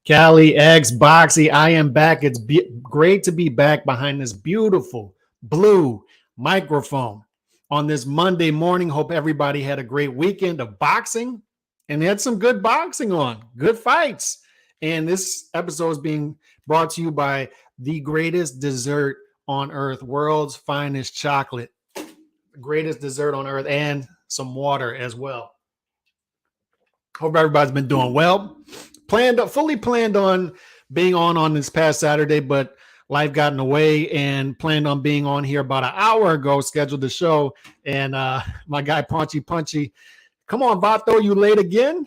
Cali X Boxy, I am back. It's great to be back behind this beautiful blue microphone on this Monday morning. Hope everybody had a great weekend of boxing and they had some good boxing on, good fights. And this episode is being brought to you by the greatest dessert on earth, world's finest chocolate, greatest dessert on earth, and some water as well. Hope everybody's been doing well. Fully planned on being on this past Saturday, but life got in the way, and planned on being on here about an hour ago, scheduled the show. And my guy Punchy, come on, Vato, you late again?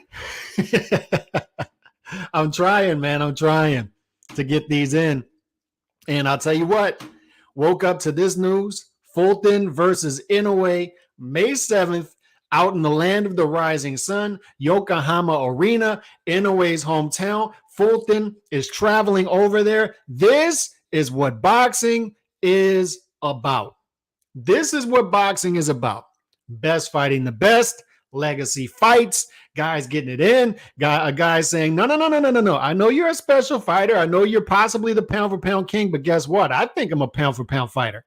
I'm trying, man. I'm trying to get these in. And I'll tell you what, woke up to this news: Fulton versus Inoue, May 7th, out in the land of the rising sun, Yokohama Arena, Inoue's hometown. Fulton is traveling over there. This is what boxing is about. This is what boxing is about. Best fighting the best, legacy fights, guys getting it in, a guy saying, no. I know you're a special fighter. I know you're possibly the pound for pound king, but guess what? I think I'm a pound for pound fighter.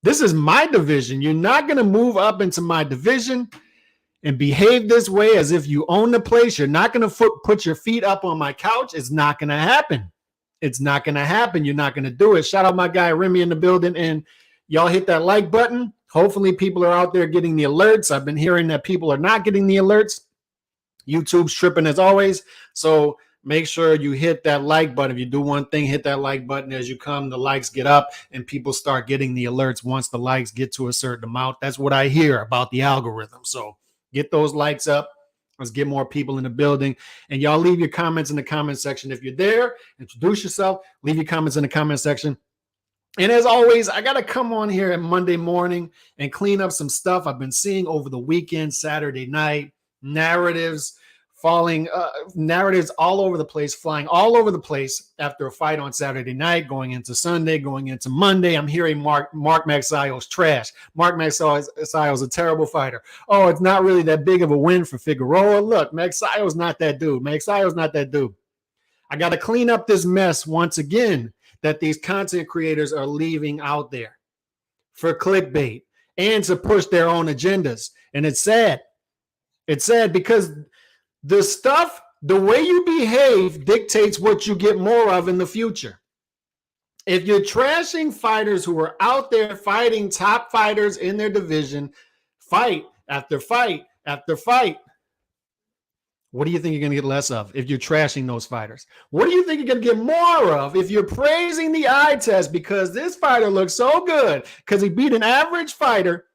This is my division. You're not going to move up into my division and behave this way as if you own the place. You're not going to put your feet up on my couch. It's not going to happen. It's not going to happen. You're not going to do it. Shout out my guy Remy in the building. And y'all hit that like button. Hopefully people are out there getting the alerts. I've been hearing that people are not getting the alerts. YouTube's tripping as always. So make sure you hit that like button. If you do one thing, hit that like button. As you come, the likes get up and people start getting the alerts once the likes get to a certain amount. That's what I hear about the algorithm. So get those likes up. Let's get more people in the building. And y'all leave your comments in the comment section. If you're there, introduce yourself. Leave your comments in the comment section. And as always, I got to come on here at Monday morning and clean up some stuff I've been seeing over the weekend, Saturday night, narratives all over the place, flying all over the place after a fight on Saturday night, going into Sunday, going into Monday. I'm hearing Mark Magsayo's trash. Mark Magsayo's a terrible fighter. Oh, it's not really that big of a win for Figueroa. Look, Magsayo's not that dude. I got to clean up this mess once again that these content creators are leaving out there for clickbait and to push their own agendas. And it's sad. It's sad because the way you behave dictates what you get more of in the future. If you're trashing fighters who are out there fighting top fighters in their division, fight after fight after fight, what do you think you're going to get less of if you're trashing those fighters? What do you think you're going to get more of if you're praising the eye test because this fighter looks so good because he beat an average fighter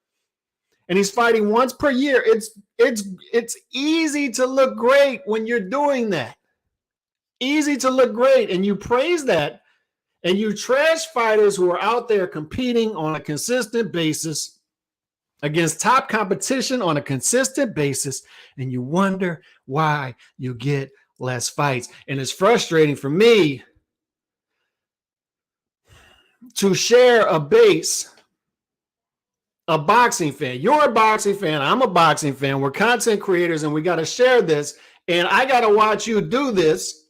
and he's fighting once per year? It's easy to look great when you're doing that. Easy to look great, and you praise that, and you trash fighters who are out there competing on a consistent basis against top competition on a consistent basis, and you wonder why you get less fights. And it's frustrating for me to share a base, a boxing fan. You're a boxing fan. I'm a boxing fan. We're content creators, and we got to share this. And I got to watch you do this.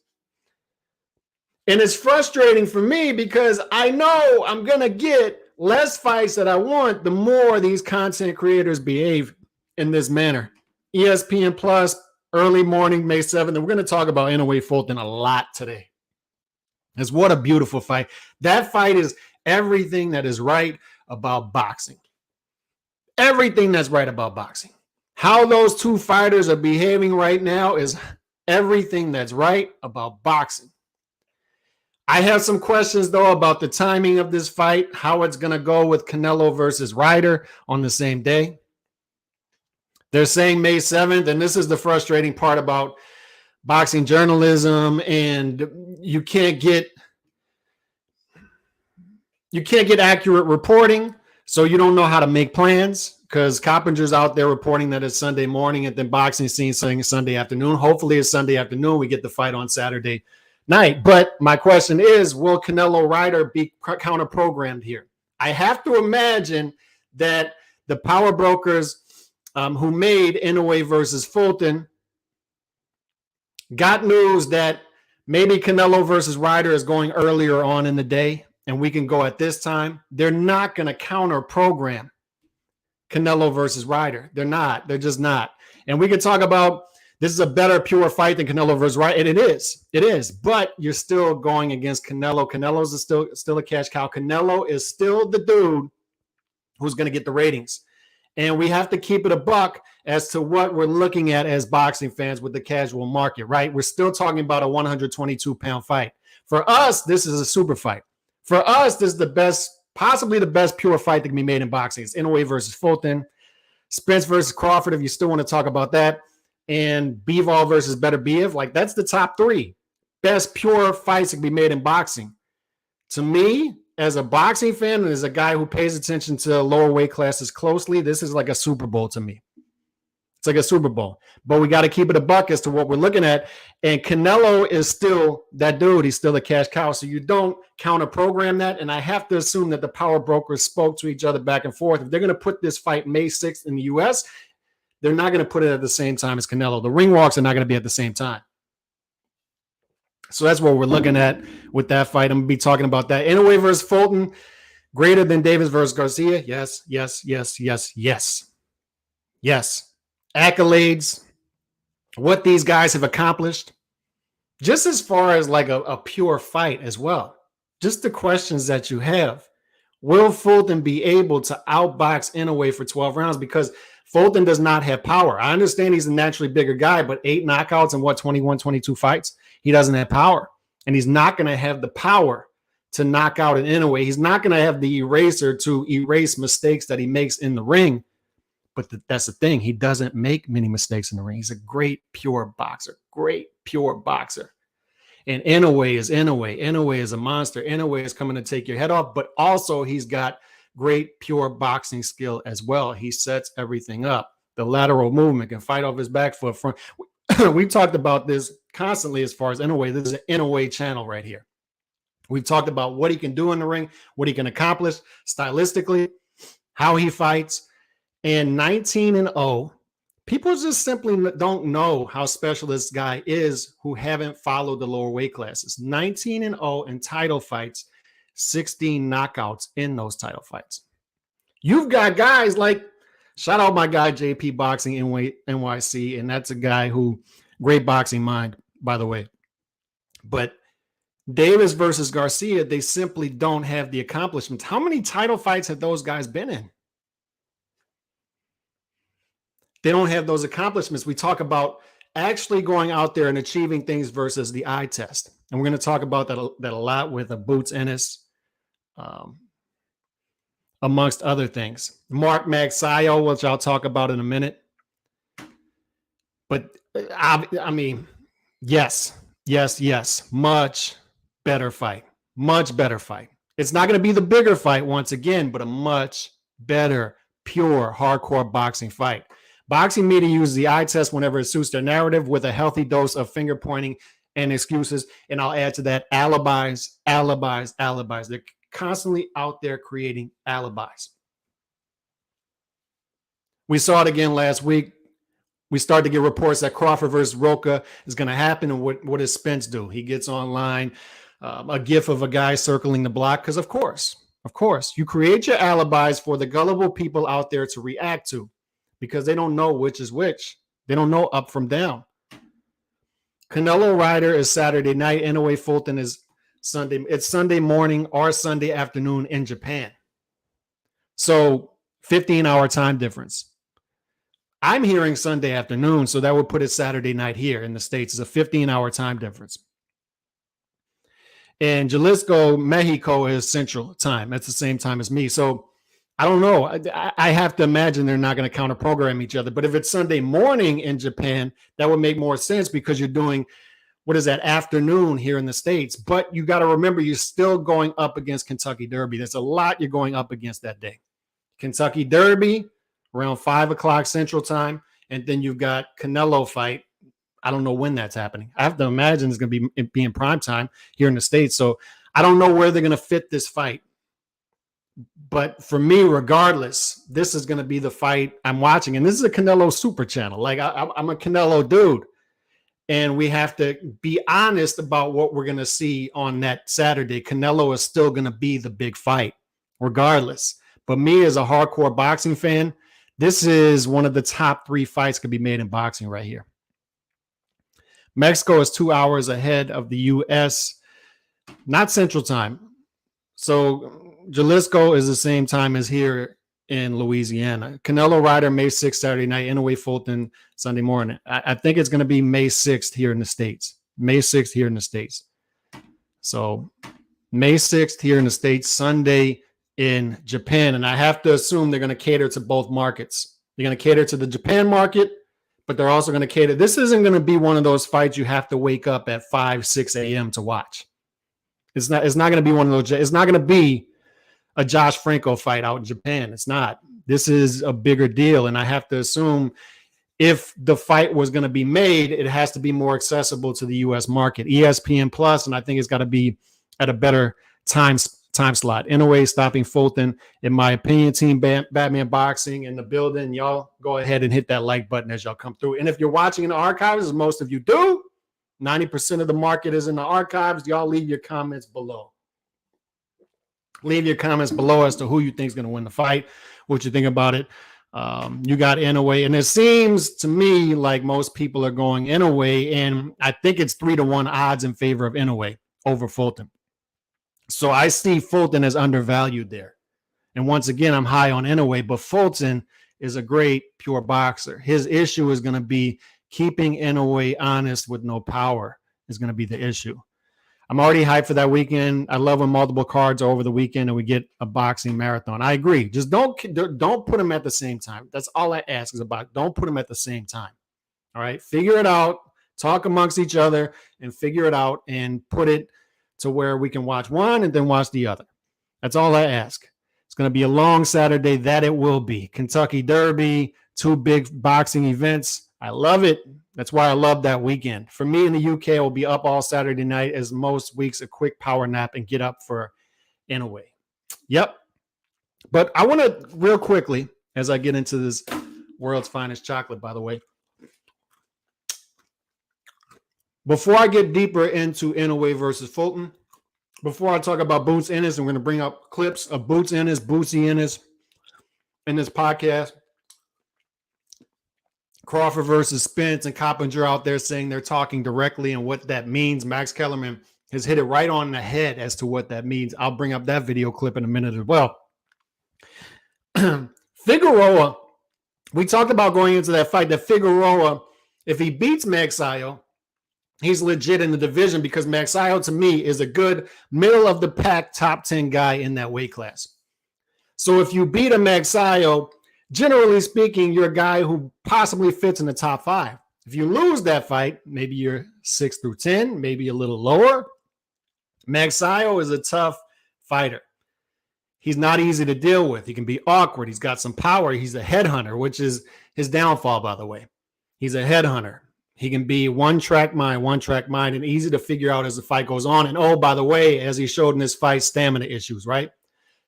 And it's frustrating for me because I know I'm going to get less fights that I want the more these content creators behave in this manner. ESPN Plus, early morning, May 7th. And we're going to talk about Inoue-Fulton a lot today. Because what a beautiful fight. That fight is everything that is right about boxing. Everything that's right about boxing. How those two fighters are behaving right now is everything that's right about boxing. I have some questions, though, about the timing of this fight, how it's going to go with Canelo versus Ryder on the same day. They're saying May 7th, and this is the frustrating part about boxing journalism, and you can't get accurate reporting, so you don't know how to make plans because Coppinger's out there reporting that it's Sunday morning and then boxing scene saying Sunday afternoon. Hopefully it's Sunday afternoon. We get the fight on Saturday night. But my question is, will Canelo-Ryder be counter-programmed here? I have to imagine that the power brokers who made Inoue versus Fulton got news that Maybe Canelo versus Ryder is going earlier on in the day, and we can go at this time. They're not going to counter program Canelo versus Ryder. They're not. They're just not. And we can talk about this is a better, pure fight than Canelo versus Ryder. And it is. It is. But you're still going against Canelo. Canelo's still a cash cow. Canelo is still the dude who's going to get the ratings. And we have to keep it a buck as to what we're looking at as boxing fans with the casual market, right? We're still talking about a 122-pound fight. For us, this is a super fight. For us, this is the best, possibly the best pure fight that can be made in boxing. It's Inoue versus Fulton, Spence versus Crawford, if you still want to talk about that, and Bivol versus Beterbiev. Like, that's the top three best pure fights that can be made in boxing. To me, as a boxing fan and as a guy who pays attention to lower weight classes closely, this is like a Super Bowl to me. It's like a Super Bowl. But we got to keep it a buck as to what we're looking at. And Canelo is still that dude. He's still a cash cow. So you don't counter program that. And I have to assume that the power brokers spoke to each other back and forth. If they're going to put this fight May 6th in the U.S., they're not going to put it at the same time as Canelo. The ring walks are not going to be at the same time. So that's what we're looking at with that fight. I'm going to be talking about that. Inoue versus Fulton, greater than Davis versus Garcia. Yes, yes, yes, yes, yes. Yes. Accolades, what these guys have accomplished, just as far as like a pure fight as well. Just the questions that you have. Will Fulton be able to outbox Inoue for 12 rounds? Because Fulton does not have power. I understand he's a naturally bigger guy, but 8 knockouts in 21, 22 fights? He doesn't have power, and he's not going to have the power to knock out an Inoue. He's not going to have the eraser to erase mistakes that he makes in the ring. But that's the thing. He doesn't make many mistakes in the ring. He's a great, pure boxer. Great, pure boxer. And Inoue is Inoue. Inoue is a monster. Inoue is coming to take your head off, but also he's got great, pure boxing skill as well. He sets everything up. The lateral movement, can fight off his back foot front. We've talked about this constantly as far as Inoue. This is an Inoue channel right here. We've talked about what he can do in the ring, what he can accomplish stylistically, how he fights. And 19-0, people just simply don't know how special this guy is who haven't followed the lower weight classes. 19-0 in title fights, 16 knockouts in those title fights. You've got guys like, shout out my guy JP Boxing NYC, and that's a guy who, great boxing mind, by the way. But Davis versus Garcia, they simply don't have the accomplishments. How many title fights have those guys been in? They don't have those accomplishments. We talk about actually going out there and achieving things versus the eye test. And we're going to talk about that a lot with Boots Ennis, amongst other things. Mark Magsayo, which I'll talk about in a minute. But I mean, yes, much better fight. Much better fight. It's not going to be the bigger fight once again, but a much better, pure, hardcore boxing fight. Boxing media uses the eye test whenever it suits their narrative with a healthy dose of finger pointing and excuses. And I'll add to that alibis. They're constantly out there creating alibis. We saw it again last week. We started to get reports that Crawford versus Roca is going to happen. And what does Spence do? He gets online, a gif of a guy circling the block. Because of course, you create your alibis for the gullible people out there to react to, because they don't know which is which. They don't know up from down. Canelo-Ryder is Saturday night. Inoue-Fulton is Sunday. It's Sunday morning or Sunday afternoon in Japan. So 15-hour time difference. I'm hearing Sunday afternoon, so that would put it Saturday night here in the States. It's a 15-hour time difference. And Jalisco, Mexico is Central time. That's the same time as me. So I don't know. I have to imagine they're not going to counter program each other. But if it's Sunday morning in Japan, that would make more sense because you're doing, what is that, afternoon here in the States. But you got to remember, you're still going up against Kentucky Derby. There's a lot you're going up against that day. Kentucky Derby around 5 o'clock Central time. And then you've got Canelo fight. I don't know when that's happening. I have to imagine it's going to be in prime time here in the States. So I don't know where they're going to fit this fight. But for me, regardless, this is going to be the fight I'm watching. And this is a Canelo super channel. Like I'm a Canelo dude. And we have to be honest about what we're going to see on that Saturday. Canelo is still going to be the big fight, regardless. But me, as a hardcore boxing fan, this is one of the top 3 fights could be made in boxing right here. Mexico is 2 hours ahead of the U.S., not Central Time. So Jalisco is the same time as here in Louisiana. Canelo-Ryder, May 6th, Saturday night. Inoue-Fulton, Sunday morning. I think it's going to be May 6th here in the States. May 6th here in the States. So May 6th here in the States, Sunday in Japan. And I have to assume they're going to cater to both markets. They're going to cater to the Japan market, but they're also going to cater. This isn't going to be one of those fights you have to wake up at 5, 6 a.m. to watch. It's not going to be one of those. It's not going to be a Josh Franco fight out in Japan. It's not. This is a bigger deal. And I have to assume if the fight was going to be made, it has to be more accessible to the U.S. market. ESPN Plus, and I think it's got to be at a better time slot. Inoue stopping Fulton, in my opinion. Team Batman Boxing in the building. Y'all go ahead and hit that like button as y'all come through. And if you're watching in the archives, as most of you do, 90% of the market is in the archives. Y'all leave your comments below. Leave your comments below as to who you think is going to win the fight, what you think about it. You got Inoue, and it seems to me like most people are going Inoue, and I think it's 3-1 odds in favor of Inoue over Fulton. So I see Fulton as undervalued there. And once again, I'm high on Inoue, but Fulton is a great pure boxer. His issue is going to be keeping Inoue honest with no power is going to be the issue. I'm already hyped for that weekend. I love when multiple cards are over the weekend and we get a boxing marathon. I agree. Just don't put them at the same time. That's all I ask is about. Don't put them at the same time. All right. Figure it out. Talk amongst each other and figure it out and put it to where we can watch one and then watch the other. That's all I ask. It's going to be a long Saturday. That it will be. Kentucky Derby, 2 big boxing events. I love it. That's why I love that weekend. For me in the UK, I will be up all Saturday night, as most weeks, a quick power nap and get up for Inoue. Yep. But I want to, real quickly, as I get into this world's finest chocolate, by the way, before I get deeper into Inoue versus Fulton, before I talk about Boots Ennis, I'm going to bring up clips of Boots Ennis, Bootsy Ennis in this podcast. Crawford versus Spence and Coppinger out there saying they're talking directly and what that means. Max Kellerman has hit it right on the head as to what that means. I'll bring up that video clip in a minute as well. Figueroa, we talked about going into that fight that Figueroa, if he beats Magsayo, he's legit in the division because Magsayo, to me, is a good middle-of-the-pack top 10 guy in that weight class. So if you beat a Magsayo, generally speaking, you're a guy who possibly fits in the top 5. If you lose that fight, maybe you're 6 through 10, maybe a little lower. Magsayo is a tough fighter. He's not easy to deal with. He can be awkward. He's got some power. He's a headhunter, which is his downfall, by the way. He's a headhunter. He can be one-track mind, and easy to figure out as the fight goes on. And, oh, by the way, as he showed in this fight, stamina issues, right?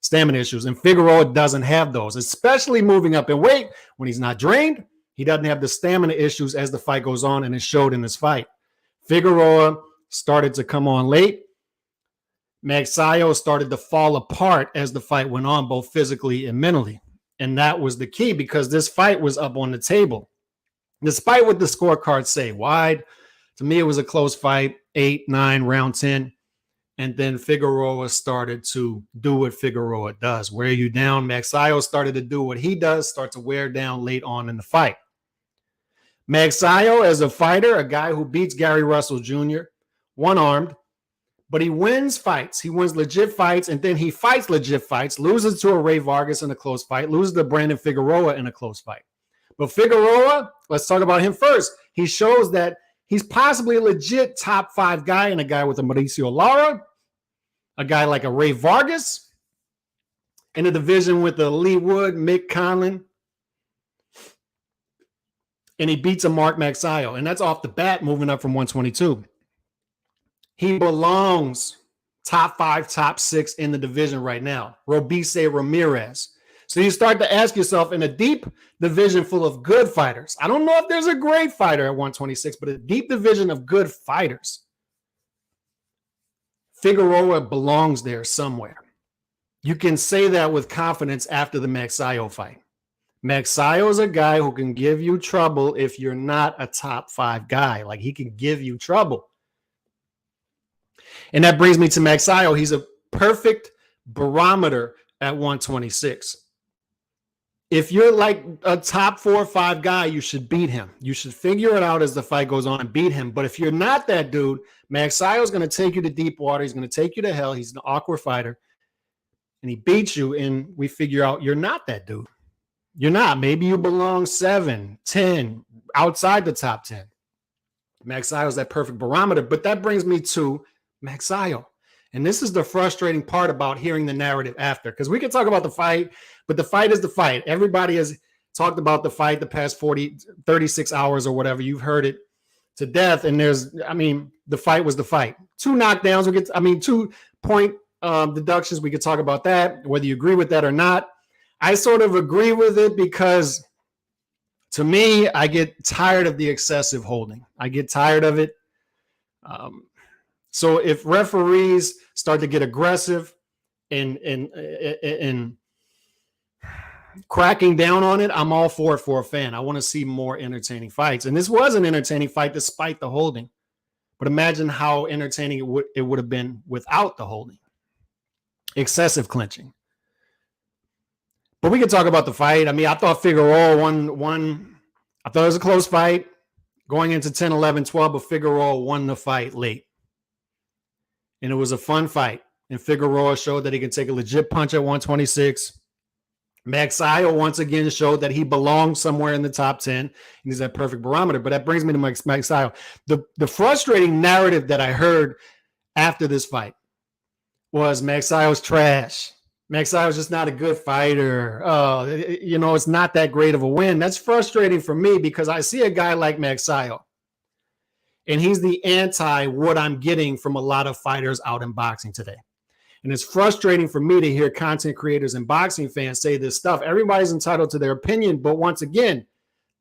Stamina issues. And Figueroa doesn't have those, especially moving up in weight. When he's not drained, he doesn't have the stamina issues as the fight goes on, and it showed in this fight. Figueroa started to come on late. Magsayo started to fall apart as the fight went on, both physically and mentally. And that was the key because this fight was up on the table. Despite what the scorecards say, wide, to me it was a close fight, 8-9, round 10. And then Figueroa started to do what Figueroa does, wear you down. Magsayo started to do what he does, start to wear down late on in the fight. Magsayo, as a fighter, a guy who beats Gary Russell Jr., one-armed, but he wins fights. He wins legit fights, and then he fights legit fights, loses to a Ray Vargas in a close fight, loses to Brandon Figueroa in a close fight. But Figueroa, let's talk about him first. He shows that he's possibly a legit top 5 guy, and a guy with a Mauricio Lara, a guy like a Ray Vargas, in a division with the Lee Wood, Mick Conlon, and he beats a Mark Magsayo, and that's off the bat moving up from 122. He belongs top 5, top 6 in the division right now. Robeisy Ramirez. So you start to ask yourself, in a deep division full of good fighters, I don't know if there's a great fighter at 126, but a deep division of good fighters, Figueroa belongs there somewhere. You can say that with confidence after the Magsayo fight. Magsayo is a guy who can give you trouble if you're not a top 5 guy. Like, he can give you trouble. And that brings me to Magsayo. He's a perfect barometer at 126. If you're like a top 4 or 5 guy, you should beat him. You should figure it out as the fight goes on and beat him. But if you're not that dude, Magsayo is going to take you to deep water. He's going to take you to hell. He's an awkward fighter. And he beats you, and we figure out you're not that dude. You're not. Maybe you belong 7, 10, outside the top 10. Magsayo is that perfect barometer. But that brings me to Magsayo. And this is the frustrating part about hearing the narrative after, because we can talk about the fight, but the fight is the fight. Everybody has talked about the fight the past 36 hours or whatever. You've heard it to death. And the fight was the fight. 2 knockdowns. 2-point deductions. We could talk about that, whether you agree with that or not. I sort of agree with it because, to me, I get tired of the excessive holding. I get tired of it. So if referees start to get aggressive and cracking down on it, I'm all for it for a fan. I want to see more entertaining fights. And this was an entertaining fight despite the holding. But imagine how entertaining it would have been without the holding. Excessive clinching. But we can talk about the fight. I thought Figueroa won. I thought it was a close fight going into 10, 11, 12, but Figueroa won the fight late. And it was a fun fight. And Figueroa showed that he can take a legit punch at 126. Magsayo once again showed that he belongs somewhere in the top 10. And he's that perfect barometer. But that brings me to Magsayo. The frustrating narrative that I heard after this fight was Magsayo's trash. Magsayo's just not a good fighter. It's not that great of a win. That's frustrating for me because I see a guy like Magsayo, and he's the anti what I'm getting from a lot of fighters out in boxing today. And it's frustrating for me to hear content creators and boxing fans say this stuff. Everybody's entitled to their opinion. But once again,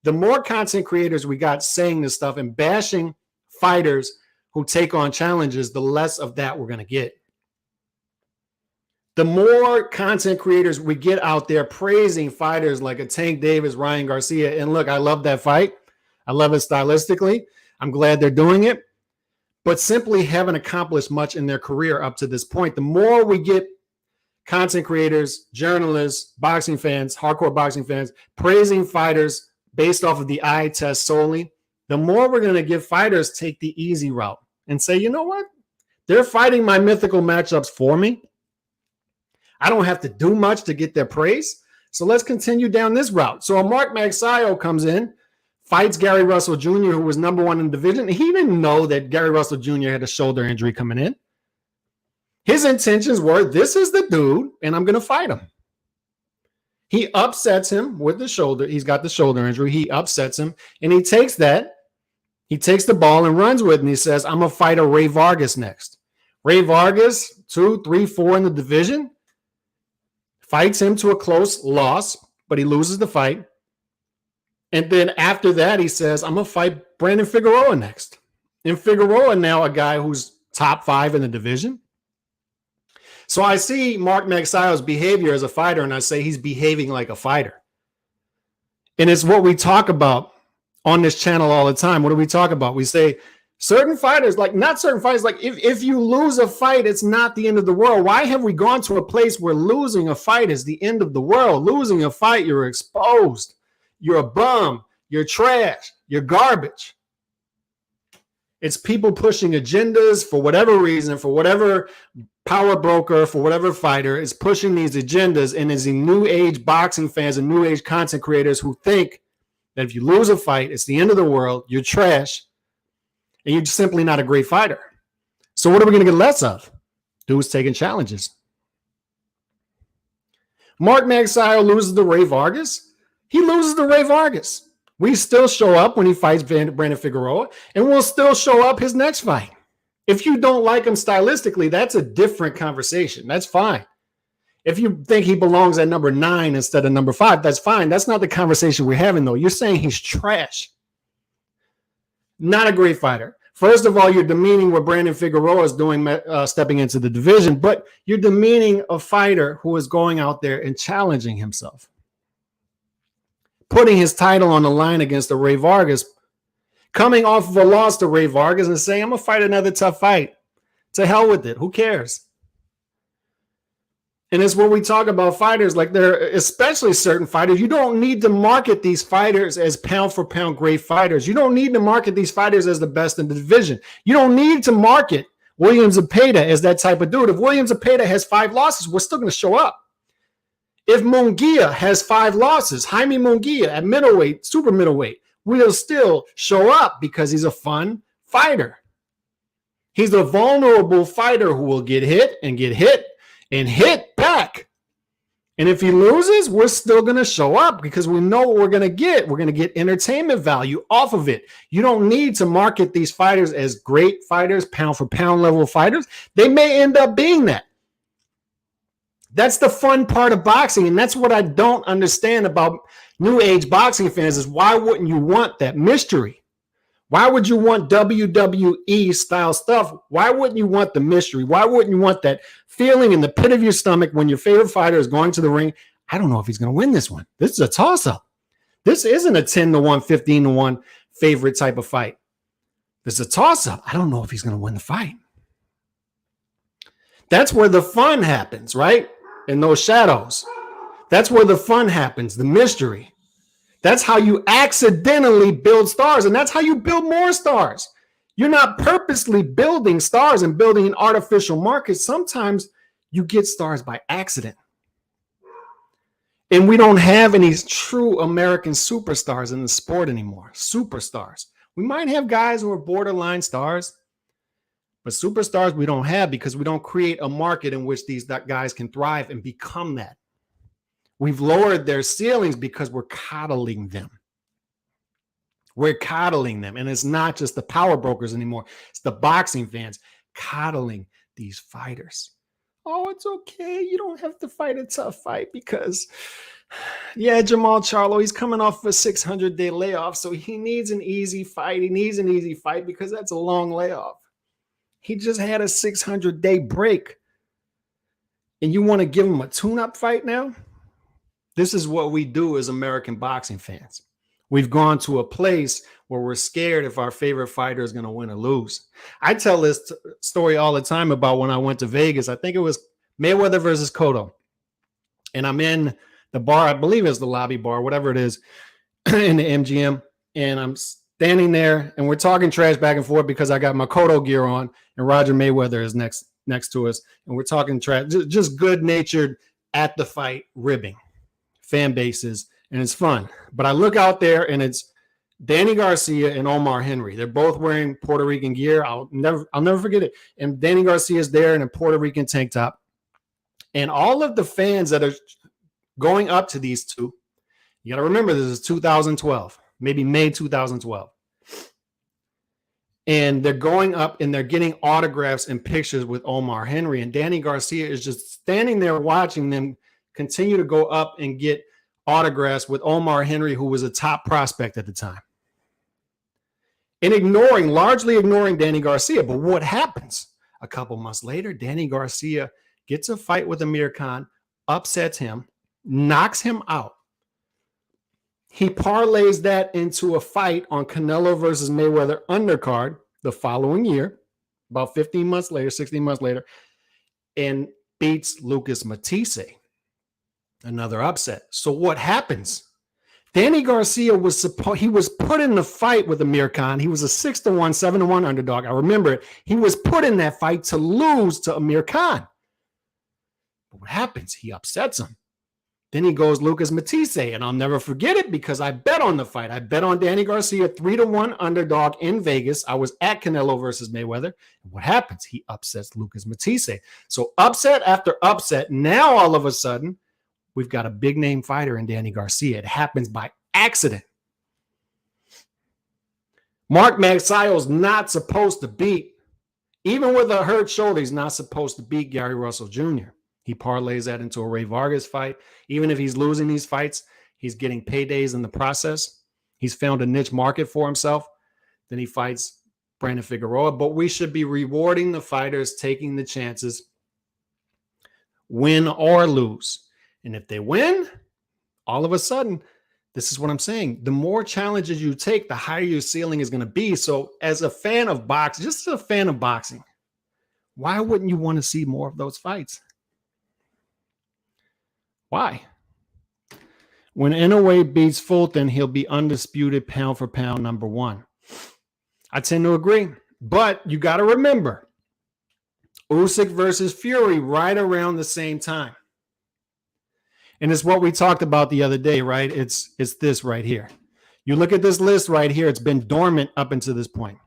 the more content creators we got saying this stuff and bashing fighters who take on challenges, the less of that we're going to get. The more content creators we get out there praising fighters like a Tank Davis, Ryan Garcia, and look, I love that fight. I love it stylistically. I'm glad they're doing it, but simply haven't accomplished much in their career up to this point. The more we get content creators, journalists, boxing fans, hardcore boxing fans, praising fighters based off of the eye test solely, the more we're going to give fighters take the easy route and say, you know what? They're fighting my mythical matchups for me. I don't have to do much to get their praise. So let's continue down this route. So Mark Magsayo comes in, fights Gary Russell Jr., who was number 1 in the division. He didn't know that Gary Russell Jr. had a shoulder injury coming in. His intentions were, this is the dude, and I'm going to fight him. He upsets him with the shoulder. He's got the shoulder injury. He upsets him, and he takes that. He takes the ball and runs with it, and he says, I'm going to fight a Ray Vargas next. Ray Vargas, 2, 3, 4 in the division. Fights him to a close loss, but he loses the fight. And then after that, he says, I'm going to fight Brandon Figueroa next. And Figueroa now a guy who's top 5 in the division. So I see Mark Magsayo's behavior as a fighter, and I say he's behaving like a fighter. And it's what we talk about on this channel all the time. What do we talk about? We say certain fighters, like not certain fighters, like if you lose a fight, it's not the end of the world. Why have we gone to a place where losing a fight is the end of the world? Losing a fight, you're exposed. You're a bum. You're trash. You're garbage. It's people pushing agendas for whatever reason, for whatever power broker, for whatever fighter is pushing these agendas. And it's the new age boxing fans and new age content creators who think that if you lose a fight, it's the end of the world. You're trash. And you're simply not a great fighter. So what are we going to get less of? Dudes taking challenges. Mark Magsayo loses to Ray Vargas. He loses to Ray Vargas. We still show up when he fights Brandon Figueroa, and we'll still show up his next fight. If you don't like him stylistically, that's a different conversation. That's fine. If you think he belongs at number 9 instead of number 5, that's fine. That's not the conversation we're having, though. You're saying he's trash. Not a great fighter. First of all, you're demeaning what Brandon Figueroa is doing, stepping into the division, but you're demeaning a fighter who is going out there and challenging himself, putting his title on the line against the Ray Vargas, coming off of a loss to Ray Vargas and saying, I'm going to fight another tough fight. To hell with it. Who cares? And it's when we talk about fighters, like they're especially certain fighters, you don't need to market these fighters as pound for pound great fighters. You don't need to market these fighters as the best in the division. You don't need to market William Zepeda as that type of dude. If William Zepeda has 5 losses, we're still going to show up. If Munguia has 5 losses, Jaime Munguia at middleweight, super middleweight, we'll still show up because he's a fun fighter. He's a vulnerable fighter who will get hit and hit back. And if he loses, we're still going to show up because we know what we're going to get. We're going to get entertainment value off of it. You don't need to market these fighters as great fighters, pound for pound level fighters. They may end up being that. That's the fun part of boxing. And that's what I don't understand about new age boxing fans is why wouldn't you want that mystery? Why would you want WWE style stuff? Why wouldn't you want the mystery? Why wouldn't you want that feeling in the pit of your stomach when your favorite fighter is going to the ring? I don't know if he's going to win this one. This is a toss-up. This isn't a 10-1, 15-1 favorite type of fight. This is a toss-up. I don't know if he's going to win the fight. That's where the fun happens, right? In those shadows. That's where the fun happens, the mystery. That's how you accidentally build stars, and that's how you build more stars. You're not purposely building stars and building an artificial market. Sometimes you get stars by accident. And we don't have any true American superstars in the sport anymore. Superstars. We might have guys who are borderline stars, but superstars we don't have because we don't create a market in which these guys can thrive and become that. We've lowered their ceilings because we're coddling them. We're coddling them. And it's not just the power brokers anymore. It's the boxing fans coddling these fighters. Oh, it's okay. You don't have to fight a tough fight because, yeah, Jamal Charlo, he's coming off a 600-day layoff, so he needs an easy fight. He needs an easy fight because that's a long layoff. He just had a 600-day break. And you want to give him a tune-up fight now? This is what we do as American boxing fans. We've gone to a place where we're scared if our favorite fighter is going to win or lose. I tell this story all the time about when I went to Vegas. I think it was Mayweather versus Cotto. And I'm in the bar, I believe it's the lobby bar, whatever it is, in the MGM. And I'm standing there and we're talking trash back and forth because I got my Cotto gear on and Roger Mayweather is next to us. And we're talking trash, just good-natured at the fight ribbing. Fan bases, and it's fun. But I look out there, and it's Danny Garcia and Omar Henry. They're both wearing Puerto Rican gear. I'll never forget it. And Danny Garcia is there in a Puerto Rican tank top. And all of the fans that are going up to these two, you got to remember this is 2012, maybe May 2012. And they're going up and they're getting autographs and pictures with Omar Henry. And Danny Garcia is just standing there watching them continue to go up and get autographs with Omar Henry, who was a top prospect at the time. And largely ignoring Danny Garcia. But what happens? A couple months later, Danny Garcia gets a fight with Amir Khan, upsets him, knocks him out. He parlays that into a fight on Canelo versus Mayweather undercard the following year, about 15 months later, 16 months later, and beats Lucas Matisse. Another upset. So what happens? Danny Garcia was put in the fight with Amir Khan. He was a 6-1, 7-1 underdog. I remember it. He was put in that fight to lose to Amir Khan. But what happens? He upsets him. Then he goes Lucas Matisse, and I'll never forget it because I bet on the fight. I bet on Danny Garcia 3-1 underdog in Vegas. I was at Canelo versus Mayweather. And what happens? He upsets Lucas Matisse. So upset after upset. Now all of a sudden, we've got a big name fighter in Danny Garcia. It happens by accident. Mark Magsayo's not supposed to beat, even with a hurt shoulder, he's not supposed to beat Gary Russell Jr. He parlays that into a Ray Vargas fight. Even if he's losing these fights, he's getting paydays in the process. He's found a niche market for himself. Then he fights Brandon Figueroa. But we should be rewarding the fighters taking the chances, win or lose. And if they win, all of a sudden, this is what I'm saying. The more challenges you take, the higher your ceiling is going to be. So as a fan of boxing, just a fan of boxing, why wouldn't you want to see more of those fights? Why? When Inoue beats Fulton, he'll be undisputed pound for pound number one. I tend to agree, but you got to remember, Usyk versus Fury right around the same time. And it's what we talked about the other day, right? It's this right here. You look at this list right here, it's been dormant up until this point.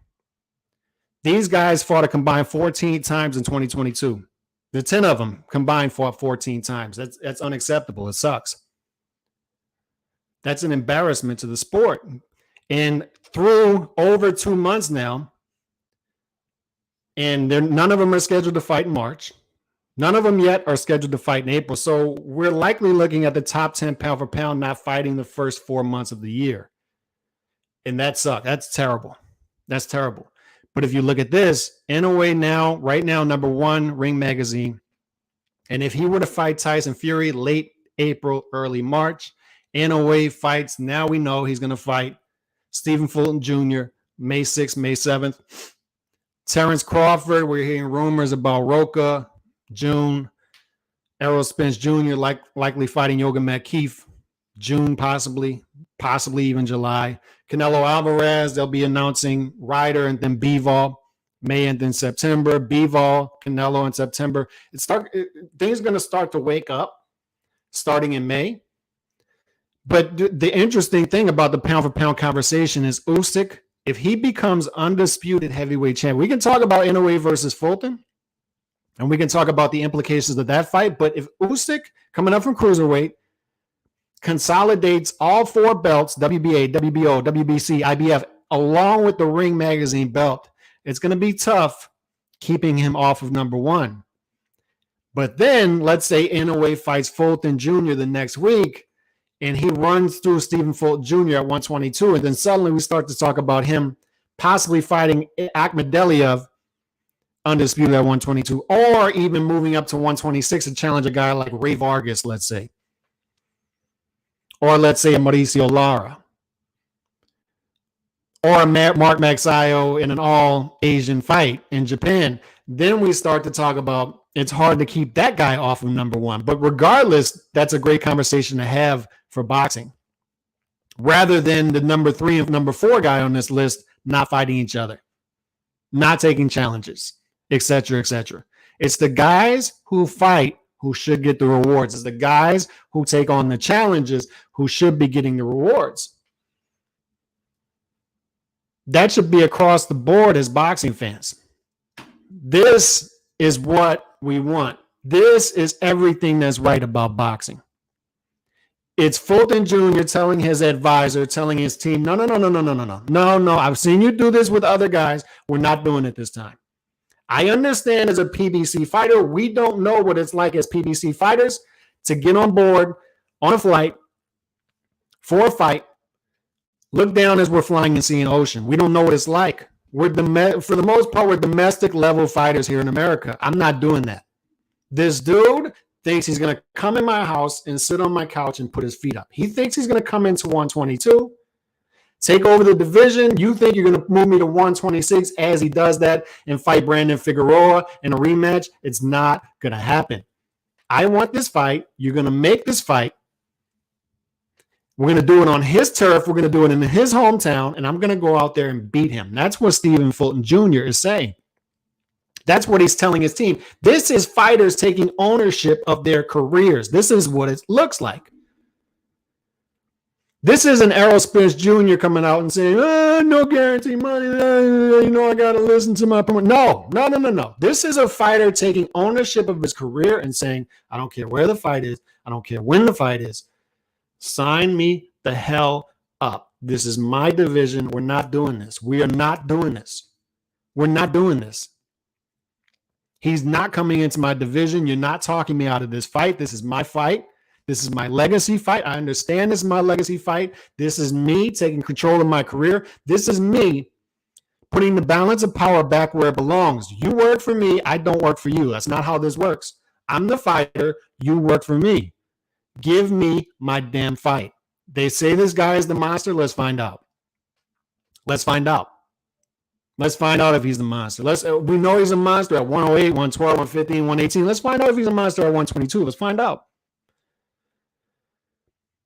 These guys fought a combined 14 times in 2022. The 10 of them combined fought 14 times. That's unacceptable. It sucks. That's an embarrassment to the sport. And through over 2 months now, and none of them are scheduled to fight in March. None of them yet are scheduled to fight in April. So we're likely looking at the top 10 pound for pound not fighting the first 4 months of the year. And that sucks. That's terrible. That's terrible. But if you look at this, Inoue now, right now, number one, Ring Magazine. And if he were to fight Tyson Fury late April, early March, Inoue fights, now we know he's going to fight Stephen Fulton Jr., May 6th, May 7th. Terrence Crawford, we're hearing rumors about Roca, June. Errol Spence Jr. likely fighting Yoga McKeith, June possibly even July. Canelo Alvarez, they'll be announcing Ryder and then Bivol, May and then September. Bivol, Canelo in September. Things are going to start to wake up starting in May. But the interesting thing about the pound for pound conversation is Usyk, if he becomes undisputed heavyweight champion, we can talk about Inoue versus Fulton, and we can talk about the implications of that fight. But if Usyk, coming up from cruiserweight, consolidates all 4 belts, WBA, WBO, WBC, IBF, along with the Ring Magazine belt, it's going to be tough keeping him off of number one. But then let's say Inoue fights Fulton Jr. the next week, and he runs through Stephen Fulton Jr. at 122, and then suddenly we start to talk about him possibly fighting Akhmadaliev undisputed at 122, or even moving up to 126 and challenge a guy like Ray Vargas, let's say. Or let's say a Mauricio Lara. Or a Mark Magsayo in an all-Asian fight in Japan. Then we start to talk about it's hard to keep that guy off of number one. But regardless, that's a great conversation to have for boxing. Rather than the number 3 and number 4 guy on this list not fighting each other, not taking challenges, etc., etc. It's the guys who fight who should get the rewards. It's the guys who take on the challenges who should be getting the rewards. That should be across the board as boxing fans. This is what we want. This is everything that's right about boxing. It's Fulton Jr. telling his advisor, telling his team, no. I've seen you do this with other guys. We're not doing it this time. I understand as a PBC fighter, we don't know what it's like as PBC fighters to get on board on a flight for a fight, look down as we're flying and seeing ocean. We don't know what it's like. For the most part, we're domestic level fighters here in America. I'm not doing that. This dude thinks he's going to come in my house and sit on my couch and put his feet up. He thinks he's going to come into 122, take over the division. You think you're going to move me to 126 as he does that and fight Brandon Figueroa in a rematch? It's not going to happen. I want this fight. You're going to make this fight. We're going to do it on his turf. We're going to do it in his hometown, and I'm going to go out there and beat him. That's what Stephen Fulton Jr. is saying. That's what he's telling his team. This is fighters taking ownership of their careers. This is what it looks like. This isn't Errol Spence Jr. coming out and saying, no guarantee money. I got to listen to my promoter. No. This is a fighter taking ownership of his career and saying, I don't care where the fight is. I don't care when the fight is. Sign me the hell up. This is my division. We're not doing this. We are not doing this. We're not doing this. He's not coming into my division. You're not talking me out of this fight. This is my fight. This is my legacy fight. I understand this is my legacy fight. This is me taking control of my career. This is me putting the balance of power back where it belongs. You work for me. I don't work for you. That's not how this works. I'm the fighter. You work for me. Give me my damn fight. They say this guy is the monster. Let's find out. Let's find out. Let's find out if he's the monster. We know he's a monster at 108, 112, 115, 118. Let's find out if he's a monster at 122. Let's find out.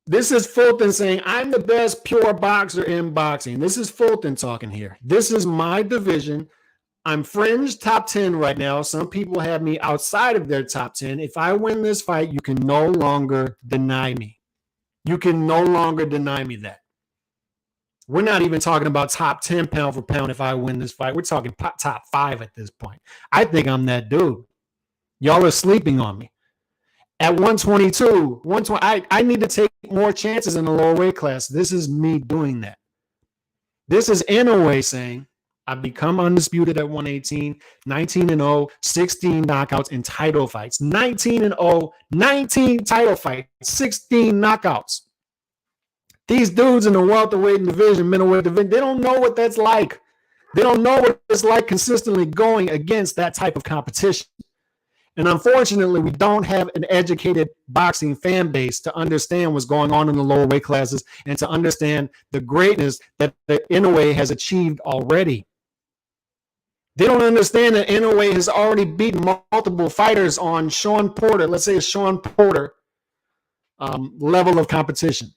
This is Fulton saying, I'm the best pure boxer in boxing. This is Fulton talking here. This is my division. I'm fringe top 10 right now. Some people have me outside of their top 10. If I win this fight, you can no longer deny me. You can no longer deny me that. We're not even talking about top 10 pound for pound if I win this fight. We're talking top 5 at this point. I think I'm that dude. Y'all are sleeping on me. At 122, I need to take more chances in the lower weight class. This is me doing that. This is Inoue saying, I've become undisputed at 118, 19-0, 16 knockouts in title fights. 19-0, 19 title fights, 16 knockouts. These dudes in the welterweight division, middleweight division, they don't know what that's like. They don't know what it's like consistently going against that type of competition. And unfortunately, we don't have an educated boxing fan base to understand what's going on in the lower weight classes and to understand the greatness that Inoue has achieved already. They don't understand that Inoue has already beaten multiple fighters on Sean Porter, let's say a Sean Porter level of competition.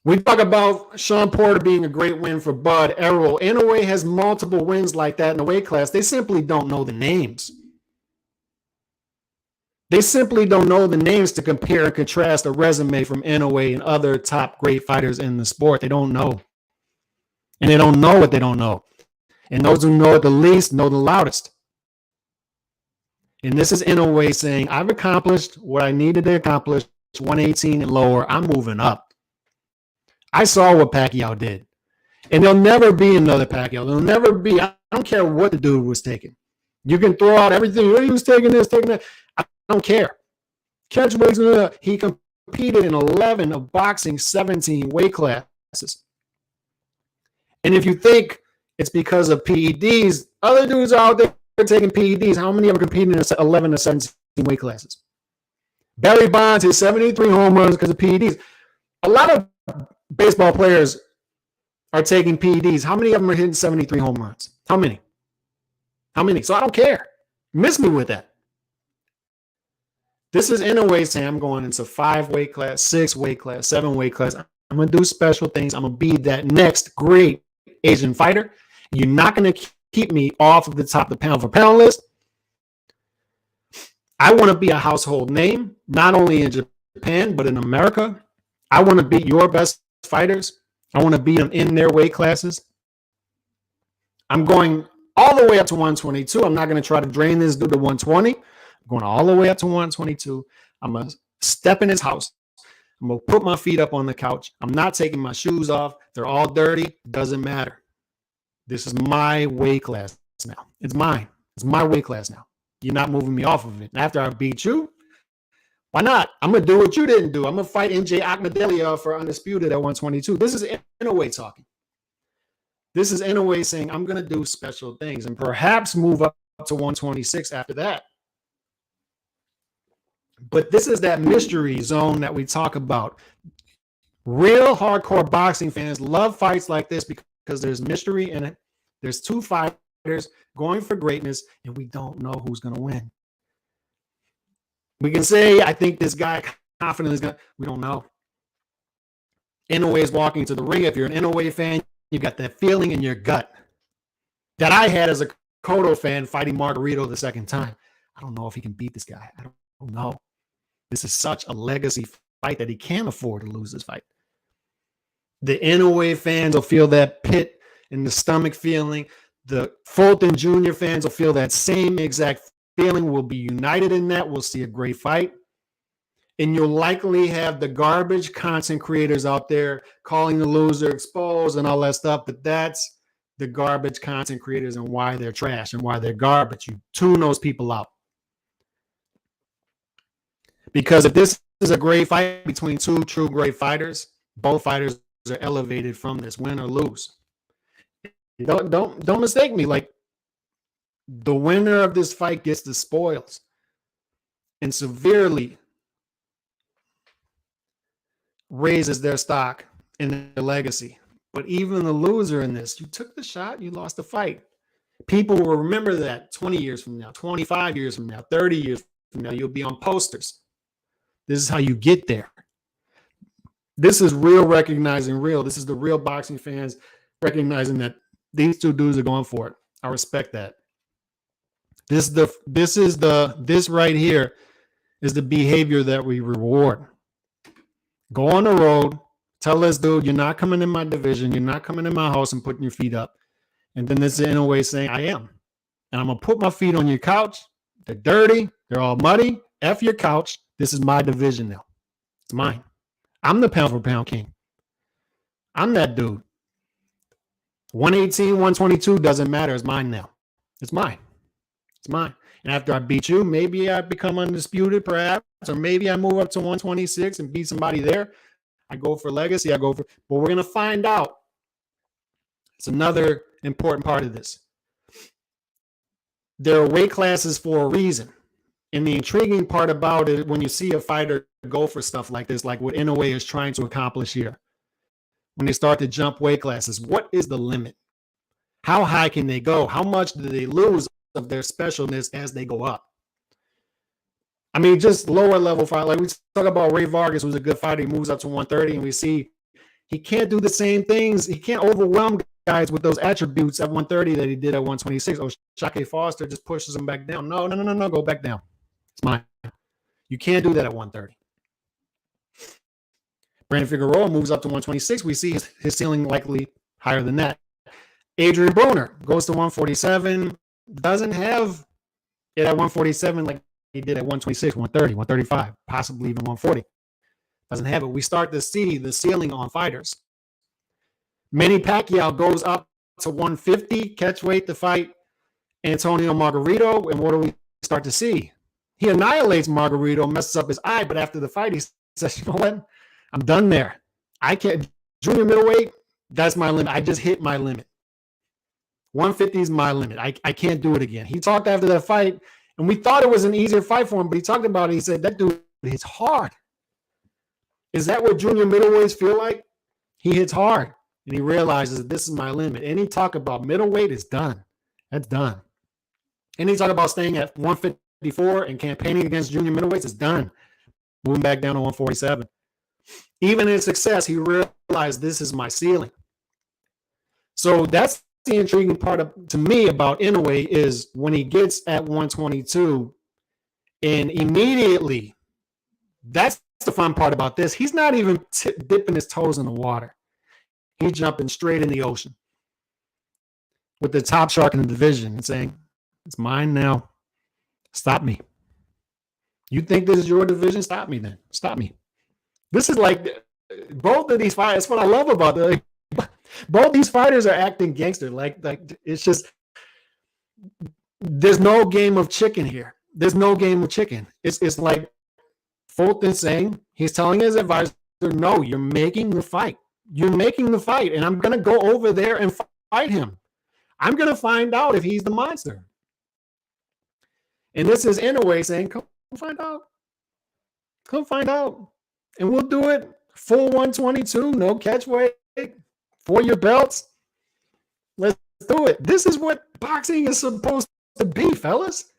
We talk about Sean Porter being a great win for Bud Errol. Inoue has multiple wins like that in the weight class. They simply don't know the names. They simply don't know the names to compare and contrast a resume from Inoue and other top great fighters in the sport. They don't know. And they don't know what they don't know. And those who know it the least know the loudest. And this is Inoue saying, I've accomplished what I needed to accomplish, 118 and lower. I'm moving up. I saw what Pacquiao did. And there'll never be another Pacquiao. There'll never be. I don't care what the dude was taking. You can throw out everything. He was taking this, taking that. I don't care. Catch weights. He competed in 11 of boxing 17 weight classes. And if you think it's because of PEDs, other dudes out there taking PEDs. How many of them competing in 11 to 17 weight classes? Barry Bonds hit 73 home runs because of PEDs. A lot of baseball players are taking PEDs. How many of them are hitting 73 home runs? How many? How many? So I don't care. Miss me with that. This is Inoue saying I'm going into 5 weight class, 6 weight class, 7 weight class. I'm going to do special things. I'm going to be that next great Asian fighter. You're not going to keep me off of the top of the pound for pound list. I want to be a household name, not only in Japan, but in America. I want to beat your best fighters. I want to beat them in their weight classes. I'm going all the way up to 122. I'm not going to try to drain this dude to 120. I'm going all the way up to 122. I'm going to step in his house. I'm going to put my feet up on the couch. I'm not taking my shoes off. They're all dirty. Doesn't matter. This is my weight class now. It's mine. It's my weight class now. You're not moving me off of it. And after I beat you, why not? I'm going to do what you didn't do. I'm going to fight NJ Agnedelia for undisputed at 122. This is Inoue talking. This is Inoue saying, I'm going to do special things and perhaps move up to 126 after that. But this is that mystery zone that we talk about. Real hardcore boxing fans love fights like this because there's mystery in it. There's 2 fighters going for greatness, and we don't know who's going to win. We can say, I think this guy confident is going to, we don't know. Inoue is walking to the ring. If you're an Inoue fan, you got that feeling in your gut that I had as a Cotto fan fighting Margarito the second time. I don't know if he can beat this guy. I don't know. This is such a legacy fight that he can't afford to lose this fight. The Inoue fans will feel that pit in the stomach feeling. The Fulton Jr. fans will feel that same exact feeling. We'll be united in that. We'll see a great fight. And you'll likely have the garbage content creators out there calling the loser exposed and all that stuff. But that's the garbage content creators and why they're trash and why they're garbage. You tune those people out. Because if this is a great fight between two true great fighters, both fighters are elevated from this, win or lose. Don't mistake me. Like, the winner of this fight gets the spoils and severely raises their stock and their legacy. But even the loser in this, you took the shot, you lost the fight. People will remember that 20 years from now, 25 years from now, 30 years from now, you'll be on posters. This is how you get there. This is real recognizing real. This is the real boxing fans recognizing that these two dudes are going for it. I respect that. This right here is the behavior that we reward. Go on the road, tell this dude, you're not coming in my division, you're not coming in my house and putting your feet up. And then this is in a way saying, I am. And I'm going to put my feet on your couch. They're dirty. They're all muddy. F your couch. This is my division now. It's mine. I'm the pound for pound king. I'm that dude. 118, 122 doesn't matter. It's mine now. It's mine. It's mine. And after I beat you, maybe I become undisputed perhaps, or maybe I move up to 126 and beat somebody there. I go for legacy. But we're going to find out. It's another important part of this. There are weight classes for a reason. And the intriguing part about it, when you see a fighter go for stuff like this, like what Inoue is trying to accomplish here, when they start to jump weight classes, what is the limit? How high can they go? How much do they lose of their specialness as they go up? I mean, just lower level fight. Like we talk about Ray Vargas, who's a good fighter. He moves up to 130, and we see he can't do the same things. He can't overwhelm guys with those attributes at 130 that he did at 126. Oh, Shake Foster just pushes him back down. No, go back down. It's mine. You can't do that at 130. Brandon Figueroa moves up to 126. We see his ceiling likely higher than that. Adrian Bruner goes to 147. Doesn't have it at 147 like he did at 126, 130, 135, possibly even 140. Doesn't have it. We start to see the ceiling on fighters. Manny Pacquiao goes up to 150 catch weight to fight Antonio Margarito. And what do we start to see? He annihilates Margarito, messes up his eye, but after the fight, he says, you know what? I'm done there. I can't. Junior middleweight, that's my limit. I just hit my limit. 150 is my limit. I can't do it again. He talked after that fight, and we thought it was an easier fight for him, but he talked about it. He said, that dude hits hard. Is that what junior middleweights feel like? He hits hard, and he realizes this is my limit. And he talked about middleweight is done. That's done. And he talked about staying at 154 and campaigning against junior middleweights is done. Moving back down to 147. Even in success, he realized this is my ceiling. So that's the intriguing part to me about Inoue is when he gets at 122 and immediately, that's the fun part about this. He's not even dipping his toes in the water. He's jumping straight in the ocean with the top shark in the division and saying, it's mine now. Stop me. You think this is your division? Stop me then. Stop me. This is like both of these fighters. That's what I love about them. Both these fighters are acting gangster. Like it's just there's no game of chicken here. There's no game of chicken. It's like Fulton saying he's telling his advisor, "No, you're making the fight. You're making the fight, and I'm gonna go over there and fight him. I'm gonna find out if he's the monster." And this is Inoue saying, "Come find out. Come find out." And we'll do it full 122, no catch weight, for your belts. Let's do it. This is what boxing is supposed to be, fellas.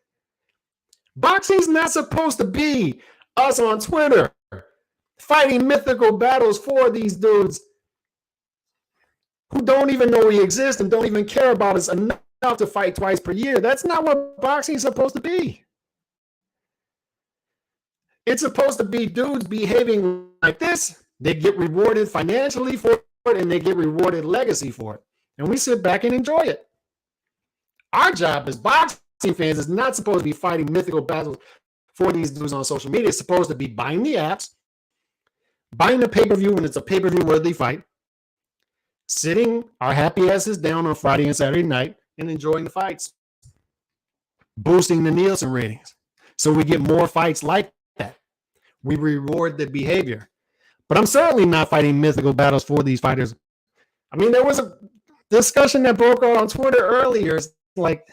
Boxing's not supposed to be us on Twitter fighting mythical battles for these dudes who don't even know we exist and don't even care about us enough to fight twice per year. That's not what boxing is supposed to be. It's supposed to be dudes behaving like this. They get rewarded financially for it, and they get rewarded legacy for it. And we sit back and enjoy it. Our job as boxing fans is not supposed to be fighting mythical battles for these dudes on social media. It's supposed to be buying the apps, buying the pay-per-view when it's a pay-per-view worthy fight, sitting our happy asses down on Friday and Saturday night and enjoying the fights, boosting the Nielsen ratings. So we get more fights like that. We reward the behavior. But I'm certainly not fighting mythical battles for these fighters. I mean, there was a discussion that broke out on Twitter earlier. It's like,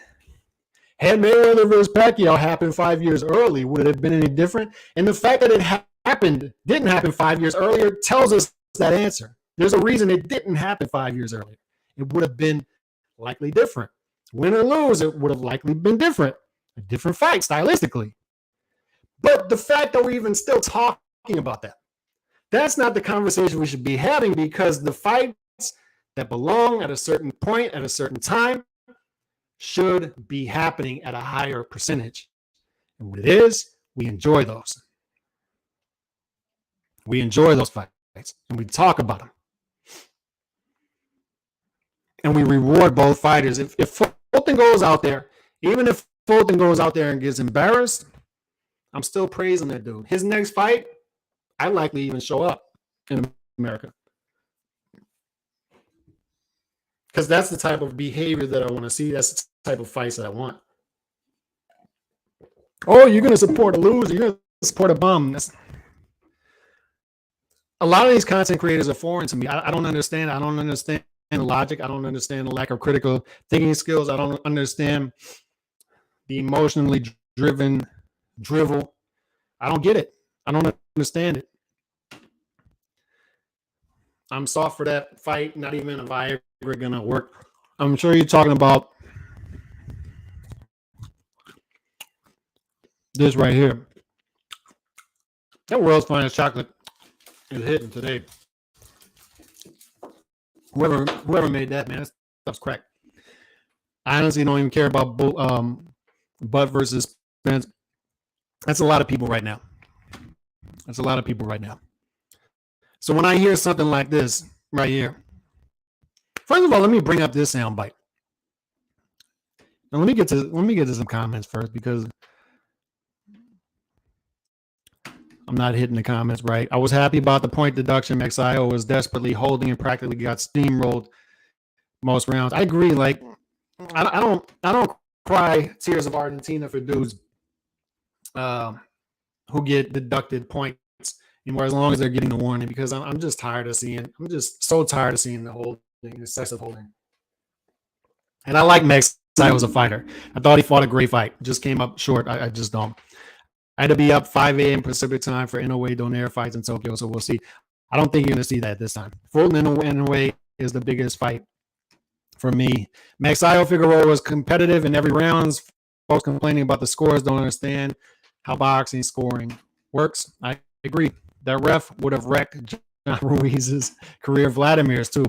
had Mayweather versus Pacquiao happened 5 years early, would it have been any different? And the fact that it didn't happen 5 years earlier, tells us that answer. There's a reason it didn't happen 5 years earlier. It would have been likely different. Win or lose, it would have likely been different. A different fight stylistically. But the fact that we're even still talking about that, that's not the conversation we should be having, because the fights that belong at a certain point, at a certain time, should be happening at a higher percentage. And what it is, we enjoy those. We enjoy those fights, and we talk about them. And we reward both fighters. If Fulton goes out there, even if Fulton goes out there and gets embarrassed, I'm still praising that dude. His next fight, I likely even show up in America. Because that's the type of behavior that I want to see. That's the type of fights that I want. Oh, you're going to support a loser. You're going to support a bum. A lot of these content creators are foreign to me. I don't understand. I don't understand logic. I don't understand the lack of critical thinking skills. I don't understand the emotionally driven drivel. I don't get it. I don't understand it. I'm soft for that fight. Not even a Viagra gonna work. I'm sure you're talking about this right here. That world's finest chocolate is hitting today. Whoever made that, man, that stuff's crack. I honestly don't even care about Bud versus Spence. That's a lot of people right now. That's a lot of people right now. So when I hear something like this right here, first of all, let me bring up this soundbite. Now let me get to some comments first, because I'm not hitting the comments right. I was happy about the point deduction. Magsayo was desperately holding and practically got steamrolled most rounds. I agree. Like, I don't cry tears of Argentina for dudes who get deducted points anymore, as long as they're getting the warning, because I'm just tired of seeing. I'm just so tired of seeing the holding, excessive holding. And I like Magsayo as a fighter. I thought he fought a great fight. Just came up short. I just don't. I had to be up 5 a.m. Pacific time for Inoue-Fulton fights in Tokyo, so we'll see. I don't think you're going to see that this time. Fulton Inoue is the biggest fight for me. Magsayo Figueroa was competitive in every round. Folks complaining about the scores don't understand how boxing scoring works. I agree. That ref would have wrecked John Ruiz's career, Vladimir's too.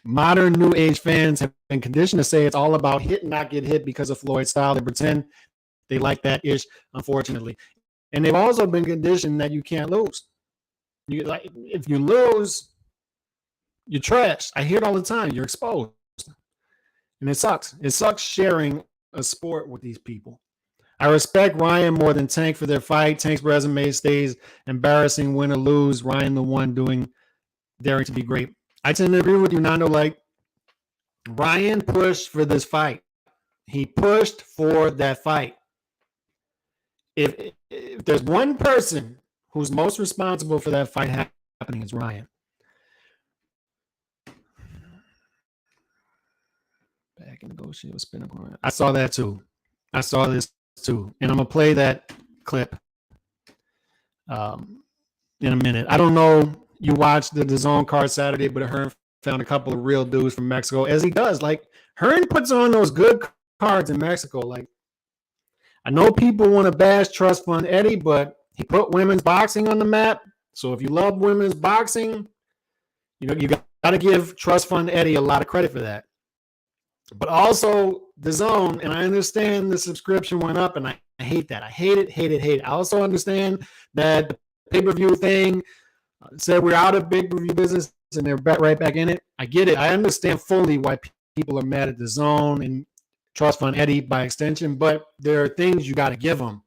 Modern new age fans have been conditioned to say it's all about hit and not get hit because of Floyd's style. They pretend they like that ish, unfortunately. And they've also been conditioned that you can't lose. If you lose, you're trash. I hear it all the time. You're exposed. And it sucks. It sucks sharing a sport with these people. I respect Ryan more than Tank for their fight. Tank's resume stays embarrassing, win or lose. Ryan the one daring to be great. I tend to agree with you, Nando. Like, Ryan pushed for this fight. He pushed for that fight. If there's one person who's most responsible for that fight happening, it's Ryan. Back and negotiate with spinning. I saw that too. I saw this too. And I'm going to play that clip in a minute. I don't know. You watched the DAZN card Saturday, but Hearn found a couple of real dudes from Mexico, as he does. Like, Hearn puts on those good cards in Mexico. Like, I know people want to bash Trust Fund Eddie, but he put women's boxing on the map. So if you love women's boxing, you got to give Trust Fund Eddie a lot of credit for that. But also DAZN, and I understand the subscription went up, and I hate that. I hate it. I also understand that the pay-per-view thing said we're out of pay-per-view business, and they're right back in it. I get it. I understand fully why people are mad at DAZN and Trust Fund Eddie by extension, but there are things you got to give him.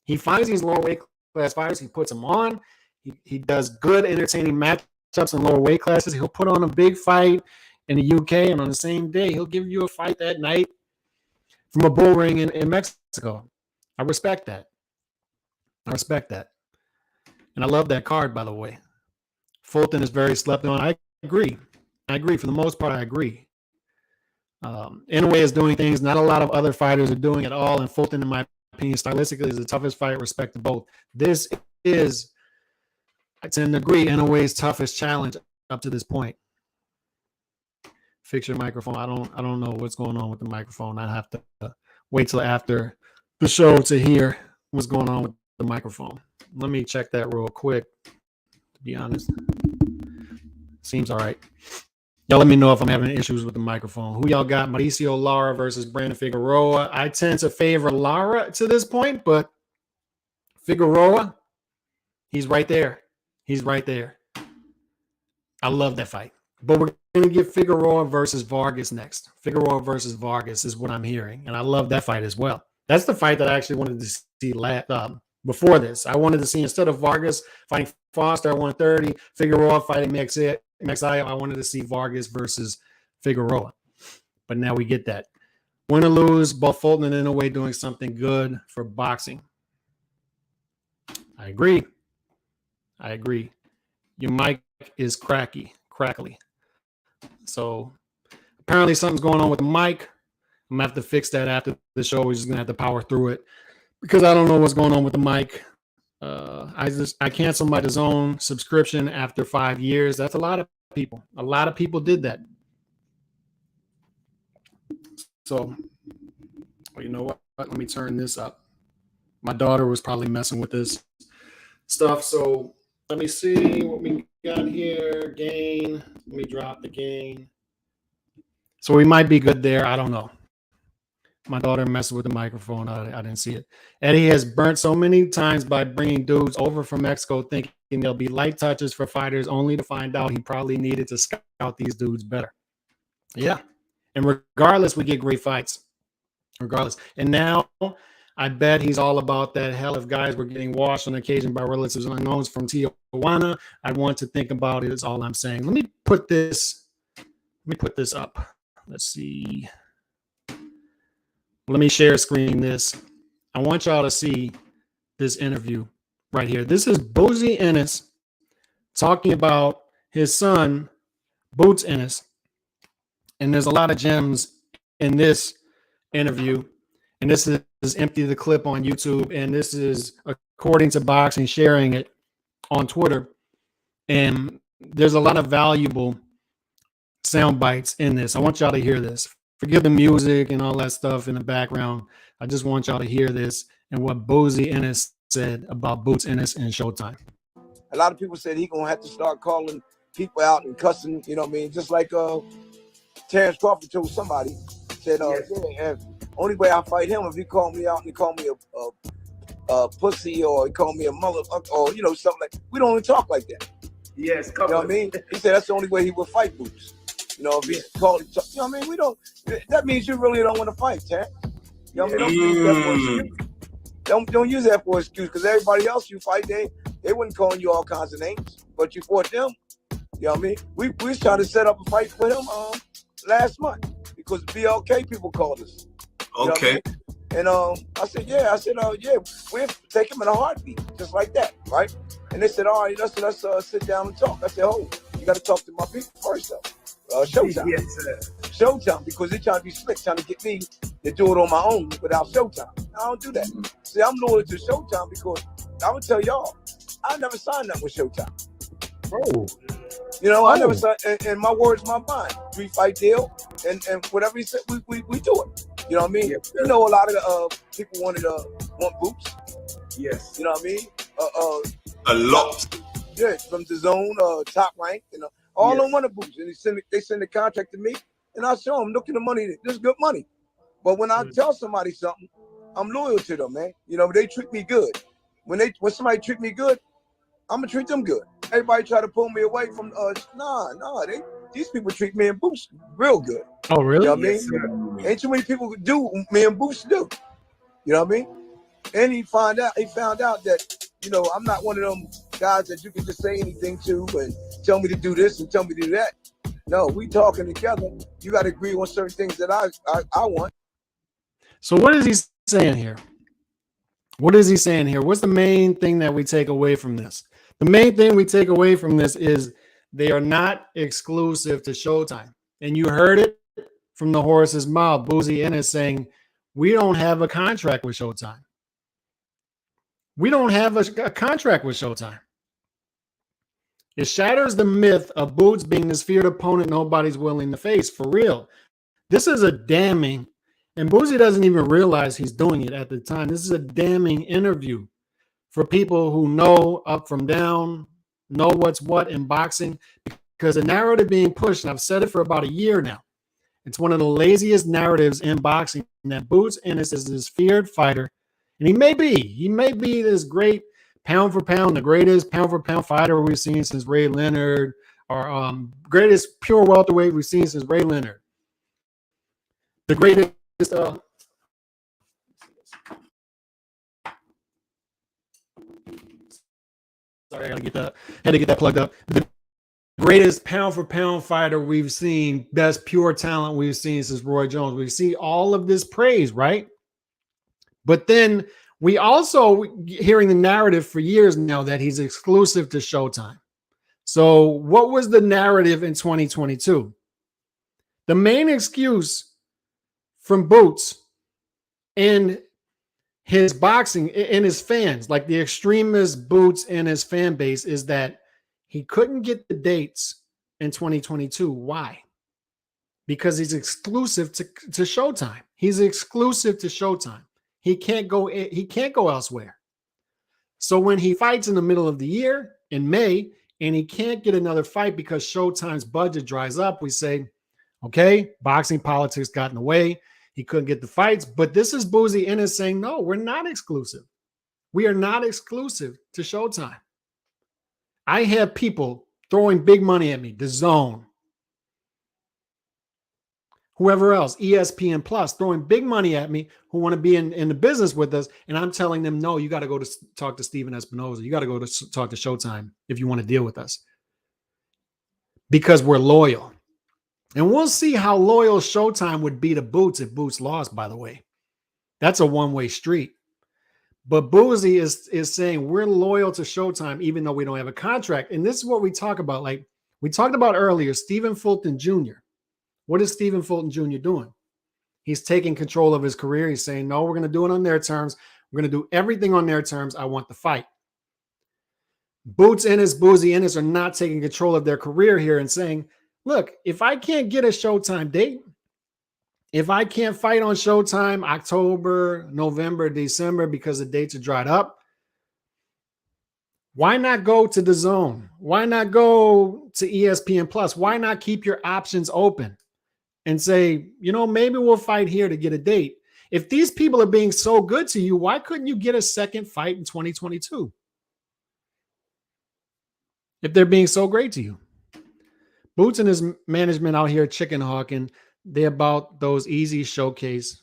He finds these low weight class fighters. He puts them on. He does good, entertaining matches matchups in lower weight classes. He'll put on a big fight in the UK, and on the same day, he'll give you a fight that night from a bull ring in Mexico. I respect that. And I love that card, by the way. Fulton is very slept on. I agree. For the most part, I agree. Inoue is doing things not a lot of other fighters are doing at all, and Fulton, in my opinion, stylistically is the toughest fight. Respect to both. This is, I tend to agree, Inoue's toughest challenge up to this point. Fix your microphone. I don't know what's going on with the microphone. I have to wait till after the show to hear what's going on with the microphone. Let me check that real quick. To be honest, seems all right. Y'all let me know if I'm having issues with the microphone. Who y'all got? Mauricio Lara versus Brandon Figueroa. I tend to favor Lara to this point, but Figueroa, he's right there. I love that fight. But we're going to get Figueroa versus Vargas next. Figueroa versus Vargas is what I'm hearing, and I love that fight as well. That's the fight that I actually wanted to see before this. I wanted to see, instead of Vargas fighting Foster at 130, Figueroa fighting Magsayo, I wanted to see Vargas versus Figueroa. But now we get that. Win or lose, both Fulton and Inoue doing something good for boxing. I agree. Your mic is crackly. So apparently something's going on with the mic. I'm going to have to fix that after the show. We're just going to have to power through it because I don't know what's going on with the mic. I canceled my DAZN subscription after 5 years. That's a lot of people. A lot of people did that. So, you know what? Let me turn this up. My daughter was probably messing with this stuff. So let me see what we got here. Gain. Let me drop the gain. So we might be good there. I don't know. My daughter messed with the microphone. I didn't see it. Eddie has burnt so many times by bringing dudes over from Mexico thinking they'll be light touches for fighters, only to find out he probably needed to scout these dudes better. Yeah. And regardless, we get great fights. Regardless. And now I bet he's all about that. Hell, if guys were getting washed on occasion by relatives unknowns from Tijuana, I'd want to think about it, is all I'm saying. Let me put this up. Let's see. Let me share screen this. I want y'all to see this interview right here. This is Boozy Ennis talking about his son, Boots Ennis. And there's a lot of gems in this interview. And this is empty the clip on YouTube. And this is according to Boxing, sharing it on Twitter. And there's a lot of valuable sound bites in this. I want y'all to hear this. Forgive the music and all that stuff in the background. I just want y'all to hear this and what Boozy Ennis said about Boots Ennis and Showtime. A lot of people said he gonna have to start calling people out and cussing, you know what I mean? Just like Terrence Crawford told somebody, said, yeah, only way I fight him if he call me out and he call me a pussy, or he call me a motherfucker, or you know, something like. We don't even talk like that. Yes, you know what I mean? He said that's the only way he would fight Boots. You know, if he called him, you know what I mean? We don't. That means you really don't want to fight, Terrence. You know what I mean? Don't use that for an excuse, because everybody else you fight, they wouldn't call you all kinds of names, but you fought them. You know what I mean? We was trying to set up a fight with him last month because BLK people called us. Okay. You know what I mean? And I said, yeah, we'll take him in a heartbeat, just like that, right? And they said, all right, let's sit down and talk. I said, you got to talk to my people first, though. Showtime. Yes, sir. Showtime, because they're trying to be slick, trying to get me to do it on my own without Showtime. I don't do that. Mm-hmm. See, I'm loyal to Showtime because I would tell y'all, I never signed up with Showtime. Oh. You know, I never signed, and my word's my bond. 3-fight deal, and whatever he said, we do it. You know what I mean? Yes, you know, a lot of people want Boots. Yes. You know what I mean? A lot. Yeah, from the zone, top rank, you know. All of them want Boots, and they send the contract to me, and I show them, look at the money. This is good money. But when I tell somebody something, I'm loyal to them, man. You know, they treat me good. When somebody treat me good, I'm gonna treat them good. Everybody try to pull me away from these people treat me and Boots real good. Oh, really? You know what I mean? Ain't too many people who do me and Boots do. You know what I mean? And he found out that, you know, I'm not one of them guys that you can just say anything to and tell me to do this and tell me to do that. No, we talking together. You got to agree on certain things that I want. So what is he saying here? What is he saying here? What's the main thing that we take away from this? The main thing we take away from this is they are not exclusive to Showtime. And you heard it from the horse's mouth, Boozy Ennis saying, we don't have a contract with Showtime. We don't have a contract with Showtime. It shatters the myth of Boots being this feared opponent nobody's willing to face. For real. This is a damning, and Boozy doesn't even realize he's doing it at the time. This is a damning interview for people who know up from down, know what's what in boxing, because the narrative being pushed, and I've said it for about a year now, it's one of the laziest narratives in boxing that Boots Ennis is this feared fighter, and he may be this great pound for pound, the greatest pound for pound fighter we've seen since Ray Leonard, or greatest pure welterweight we've seen since Ray Leonard. The greatest. Sorry, I had to get that plugged up. The greatest pound for pound fighter we've seen, best pure talent we've seen since Roy Jones. We see all of this praise, right? But then we also hearing the narrative for years now that he's exclusive to Showtime. So what was the narrative in 2022? The main excuse from Boots and his boxing and his fans, like the extremist Boots and his fan base, is that he couldn't get the dates in 2022. Why? Because he's exclusive to Showtime. He's exclusive to Showtime. He can't go elsewhere. So when he fights in the middle of the year in May and he can't get another fight because Showtime's budget dries up, we say, okay, boxing politics got in the way. He couldn't get the fights. But this is Boozy Ennis saying, no, we're not exclusive. We are not exclusive to Showtime. I have people throwing big money at me, DAZN, whoever else, ESPN Plus, throwing big money at me who want to be in the business with us. And I'm telling them, no, you got to go to talk to Steven Espinoza. You got to go to talk to Showtime if you want to deal with us. Because we're loyal. And we'll see how loyal Showtime would be to Boots if Boots lost, by the way. That's a one-way street. But Boozy is saying we're loyal to Showtime even though we don't have a contract. And this is what we talk about. Like we talked about earlier, Inoue-Fulton Jr. What is Inoue-Fulton Jr. doing? He's taking control of his career. He's saying, no, we're going to do it on their terms. We're going to do everything on their terms. I want the fight. Boots Ennis, Boozy Ennis are not taking control of their career here and saying, look, if I can't get a Showtime date, if I can't fight on Showtime October, November, December because the dates are dried up, why not go to DAZN? Why not go to ESPN Plus? Why not keep your options open and say, you know, maybe we'll fight here to get a date? If these people are being so good to you, why couldn't you get a second fight in 2022? If they're being so great to you. Boots and his management out here chicken hawking, they're about those easy showcase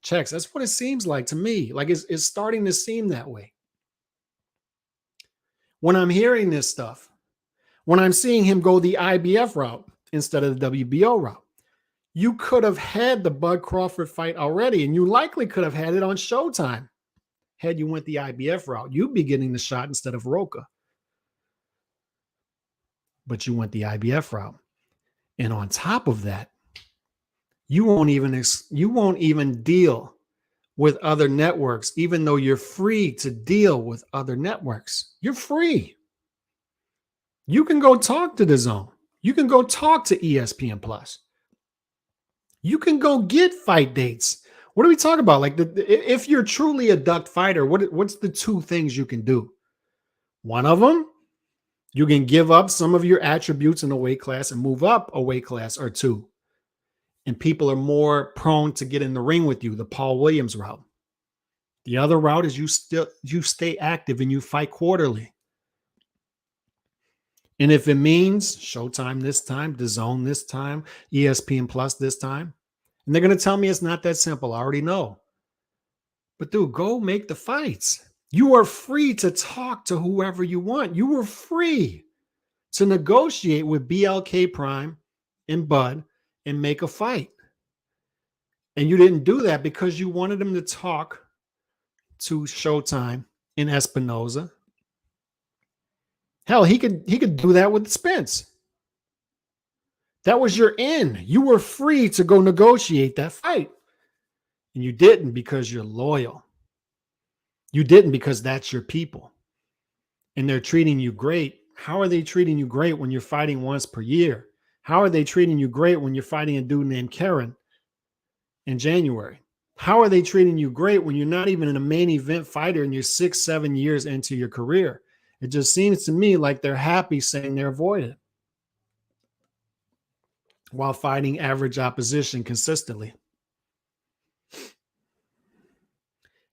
checks. That's what it seems like to me. Like it's starting to seem that way. When I'm hearing this stuff, when I'm seeing him go the IBF route instead of the WBO route, you could have had the Bud Crawford fight already, and you likely could have had it on Showtime had you went the IBF route. You'd be getting the shot instead of Roca. But you went the IBF route. And on top of that, you won't even deal with other networks, even though you're free to deal with other networks. You're free. You can go talk to DAZN. You can go talk to ESPN Plus. You can go get fight dates. What are we talking about? Like if you're truly a ducked fighter, what's the two things you can do? One of them, you can give up some of your attributes in a weight class and move up a weight class or two. And people are more prone to get in the ring with you, the Paul Williams route. The other route is you stay active and you fight quarterly. And if it means Showtime this time, DAZN this time, ESPN Plus this time, and they're going to tell me it's not that simple. I already know. But dude, go make the fights. You are free to talk to whoever you want. You were free to negotiate with BLK Prime and Bud and make a fight. And you didn't do that because you wanted him to talk to Showtime in Espinoza. Hell, he could do that with Spence. That was your in. You were free to go negotiate that fight. And you didn't because you're loyal. You didn't because that's your people. And they're treating you great. How are they treating you great when you're fighting once per year? How are they treating you great when you're fighting a dude named Karen in January? How are they treating you great when you're not even a main event fighter and you're 6-7 years into your career? It just seems to me like they're happy saying they're avoided while fighting average opposition consistently.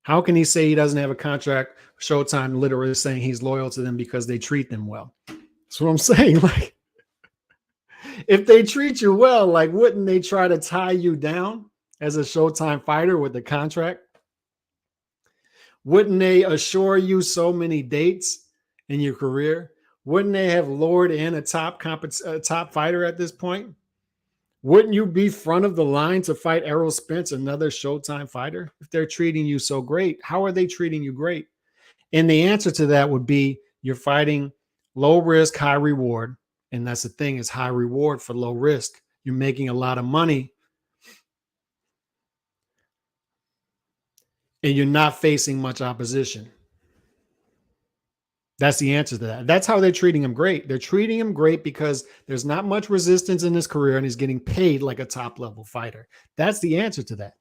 How can he say he doesn't have a contract? Showtime literally saying he's loyal to them because they treat them well. That's what I'm saying. Like, if they treat you well, like, wouldn't they try to tie you down as a Showtime fighter with the contract? Wouldn't they assure you so many dates in your career? Wouldn't they have lured in a top fighter at this point? Wouldn't you be front of the line to fight Errol Spence, another Showtime fighter, if they're treating you so great? How are they treating you great? And the answer to that would be you're fighting low risk, high reward. And that's the thing, is high reward for low risk. You're making a lot of money and you're not facing much opposition. That's the answer to that. That's how they're treating him great. They're treating him great because there's not much resistance in his career and he's getting paid like a top level fighter. That's the answer to that.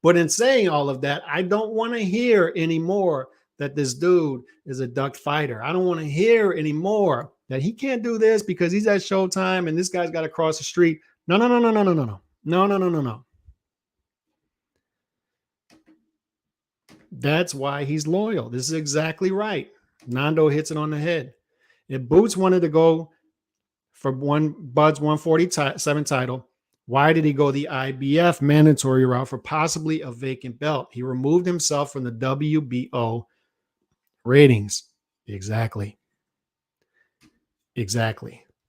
But in saying all of that, I don't want to hear anymore that this dude is a ducked fighter. I don't want to hear anymore that he can't do this because he's at Showtime and this guy's got to cross the street. No. That's why he's loyal. This is exactly right. Nando hits it on the head. If Boots wanted to go for Bud's 147 title, why did he go the IBF mandatory route for possibly a vacant belt? He removed himself from the WBO ratings. Exactly.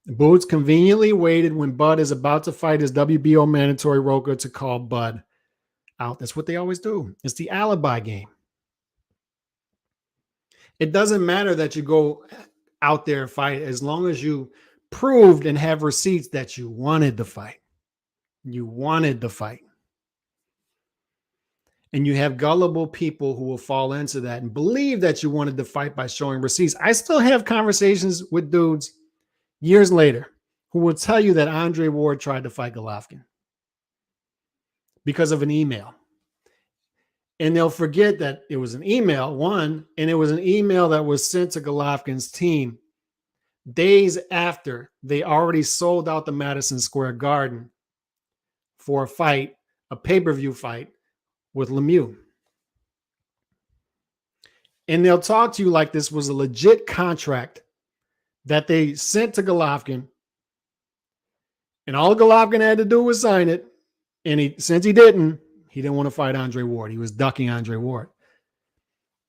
Boots conveniently waited when Bud is about to fight his WBO mandatory Roker to call Bud out. That's what they always do. It's the alibi game. It doesn't matter that you go out there and fight as long as you proved and have receipts that you wanted the fight. You wanted the fight. And you have gullible people who will fall into that and believe that you wanted the fight by showing receipts. I still have conversations with dudes years later who will tell you that Andre Ward tried to fight Golovkin because of an email. And they'll forget that it was an email, one, and it was an email that was sent to Golovkin's team days after they already sold out the Madison Square Garden for a fight, a pay-per-view fight with Lemieux. And they'll talk to you like this was a legit contract that they sent to Golovkin, and all Golovkin had to do was sign it. And since he didn't want to fight Andre Ward. He was ducking Andre Ward.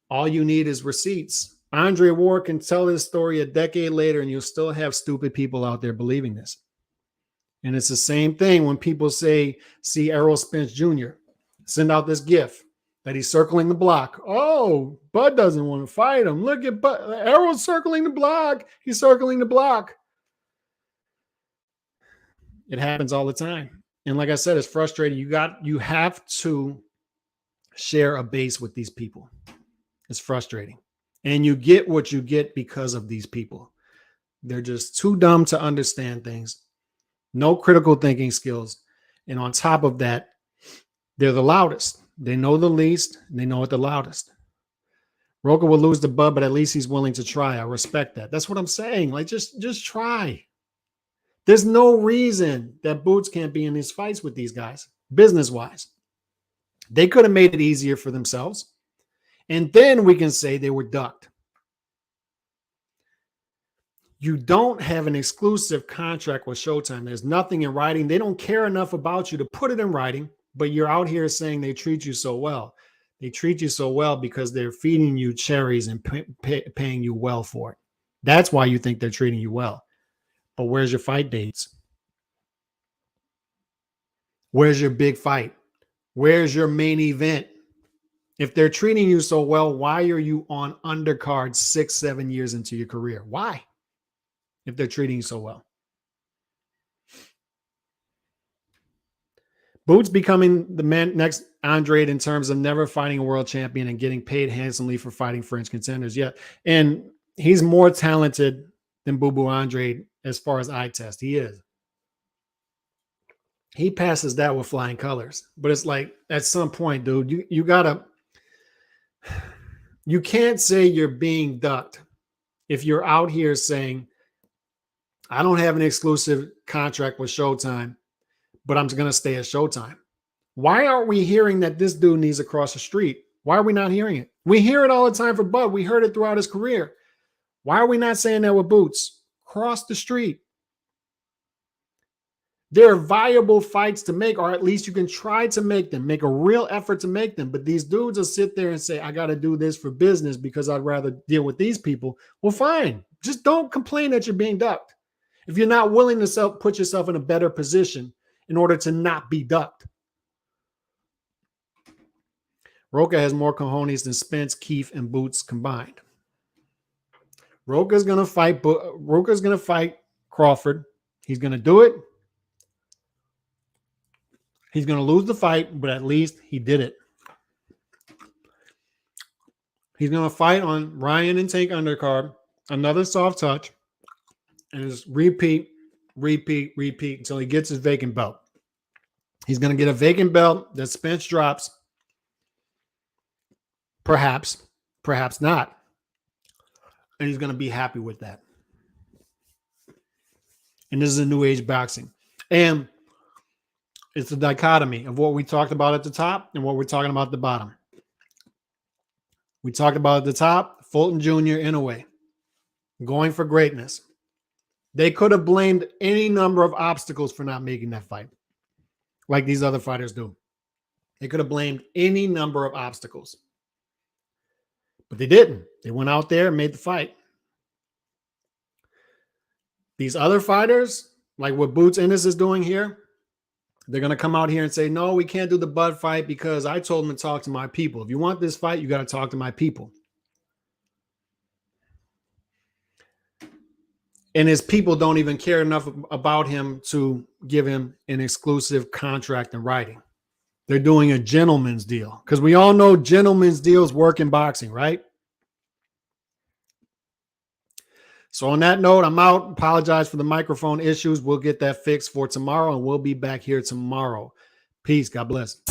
All you need is receipts. Andre Ward can tell his story a decade later, and you'll still have stupid people out there believing this. And it's the same thing when people say, see Errol Spence Jr., send out this gif that he's circling the block. Oh, Bud doesn't want to fight him. Look at Bud. Errol's circling the block. He's circling the block. It happens all the time. And like I said, it's frustrating. You have to share a base with these people. It's frustrating. And you get what you get because of these people. They're just too dumb to understand things. No critical thinking skills. And on top of that, they're the loudest. They know the least, and they know it the loudest. Roker will lose to Bud, but at least he's willing to try. I respect that. That's what I'm saying. Like, just try. There's no reason that Boots can't be in these fights with these guys, business-wise. They could have made it easier for themselves. And then we can say they were ducked. You don't have an exclusive contract with Showtime. There's nothing in writing. They don't care enough about you to put it in writing, but you're out here saying they treat you so well. They treat you so well because they're feeding you cherries and paying you well for it. That's why you think they're treating you well. But where's your fight dates? Where's your big fight? Where's your main event? If they're treating you so well, why are you on undercards 6-7 years into your career? Why? If they're treating you so well. Boots becoming the next Andre in terms of never fighting a world champion and getting paid handsomely for fighting French contenders. Yeah. And he's more talented than Boo Boo Andre as far as eye test. He is. He passes that with flying colors. But it's like, at some point, dude, you can't say you're being ducked if you're out here saying, I don't have an exclusive contract with Showtime, but I'm going to stay at Showtime. Why aren't we hearing that this dude needs to cross the street? Why are we not hearing it? We hear it all the time for Bud. We heard it throughout his career. Why are we not saying that with Boots? Cross the street. There are viable fights to make, or at least you can try to make them, make a real effort to make them. But these dudes will sit there and say, I got to do this for business because I'd rather deal with these people. Well, fine. Just don't complain that you're being ducked. If you're not willing to put yourself in a better position in order to not be ducked. Roca has more cojones than Spence, Keith, and Boots combined. Roca's going to fight Crawford. He's going to do it. He's going to lose the fight, but at least he did it. He's going to fight on Ryan and Tank undercard, another soft touch, and just repeat until he gets his vacant belt. He's going to get a vacant belt that Spence drops. Perhaps not. And he's going to be happy with that. And this is a new age boxing. And it's a dichotomy of what we talked about at the top and what we're talking about at the bottom. We talked about at the top, Fulton Jr. Inoue, going for greatness. They could have blamed any number of obstacles for not making that fight, like these other fighters do. They could have blamed any number of obstacles. But they didn't. They went out there and made the fight. These other fighters, like what Boots Ennis is doing here, they're going to come out here and say, no, we can't do the Bud fight because I told them to talk to my people. If you want this fight, you got to talk to my people. And his people don't even care enough about him to give him an exclusive contract in writing. They're doing a gentleman's deal because we all know gentleman's deals work in boxing, right? So on that note, I'm out. Apologize for the microphone issues. We'll get that fixed for tomorrow, and we'll be back here tomorrow. Peace. God bless.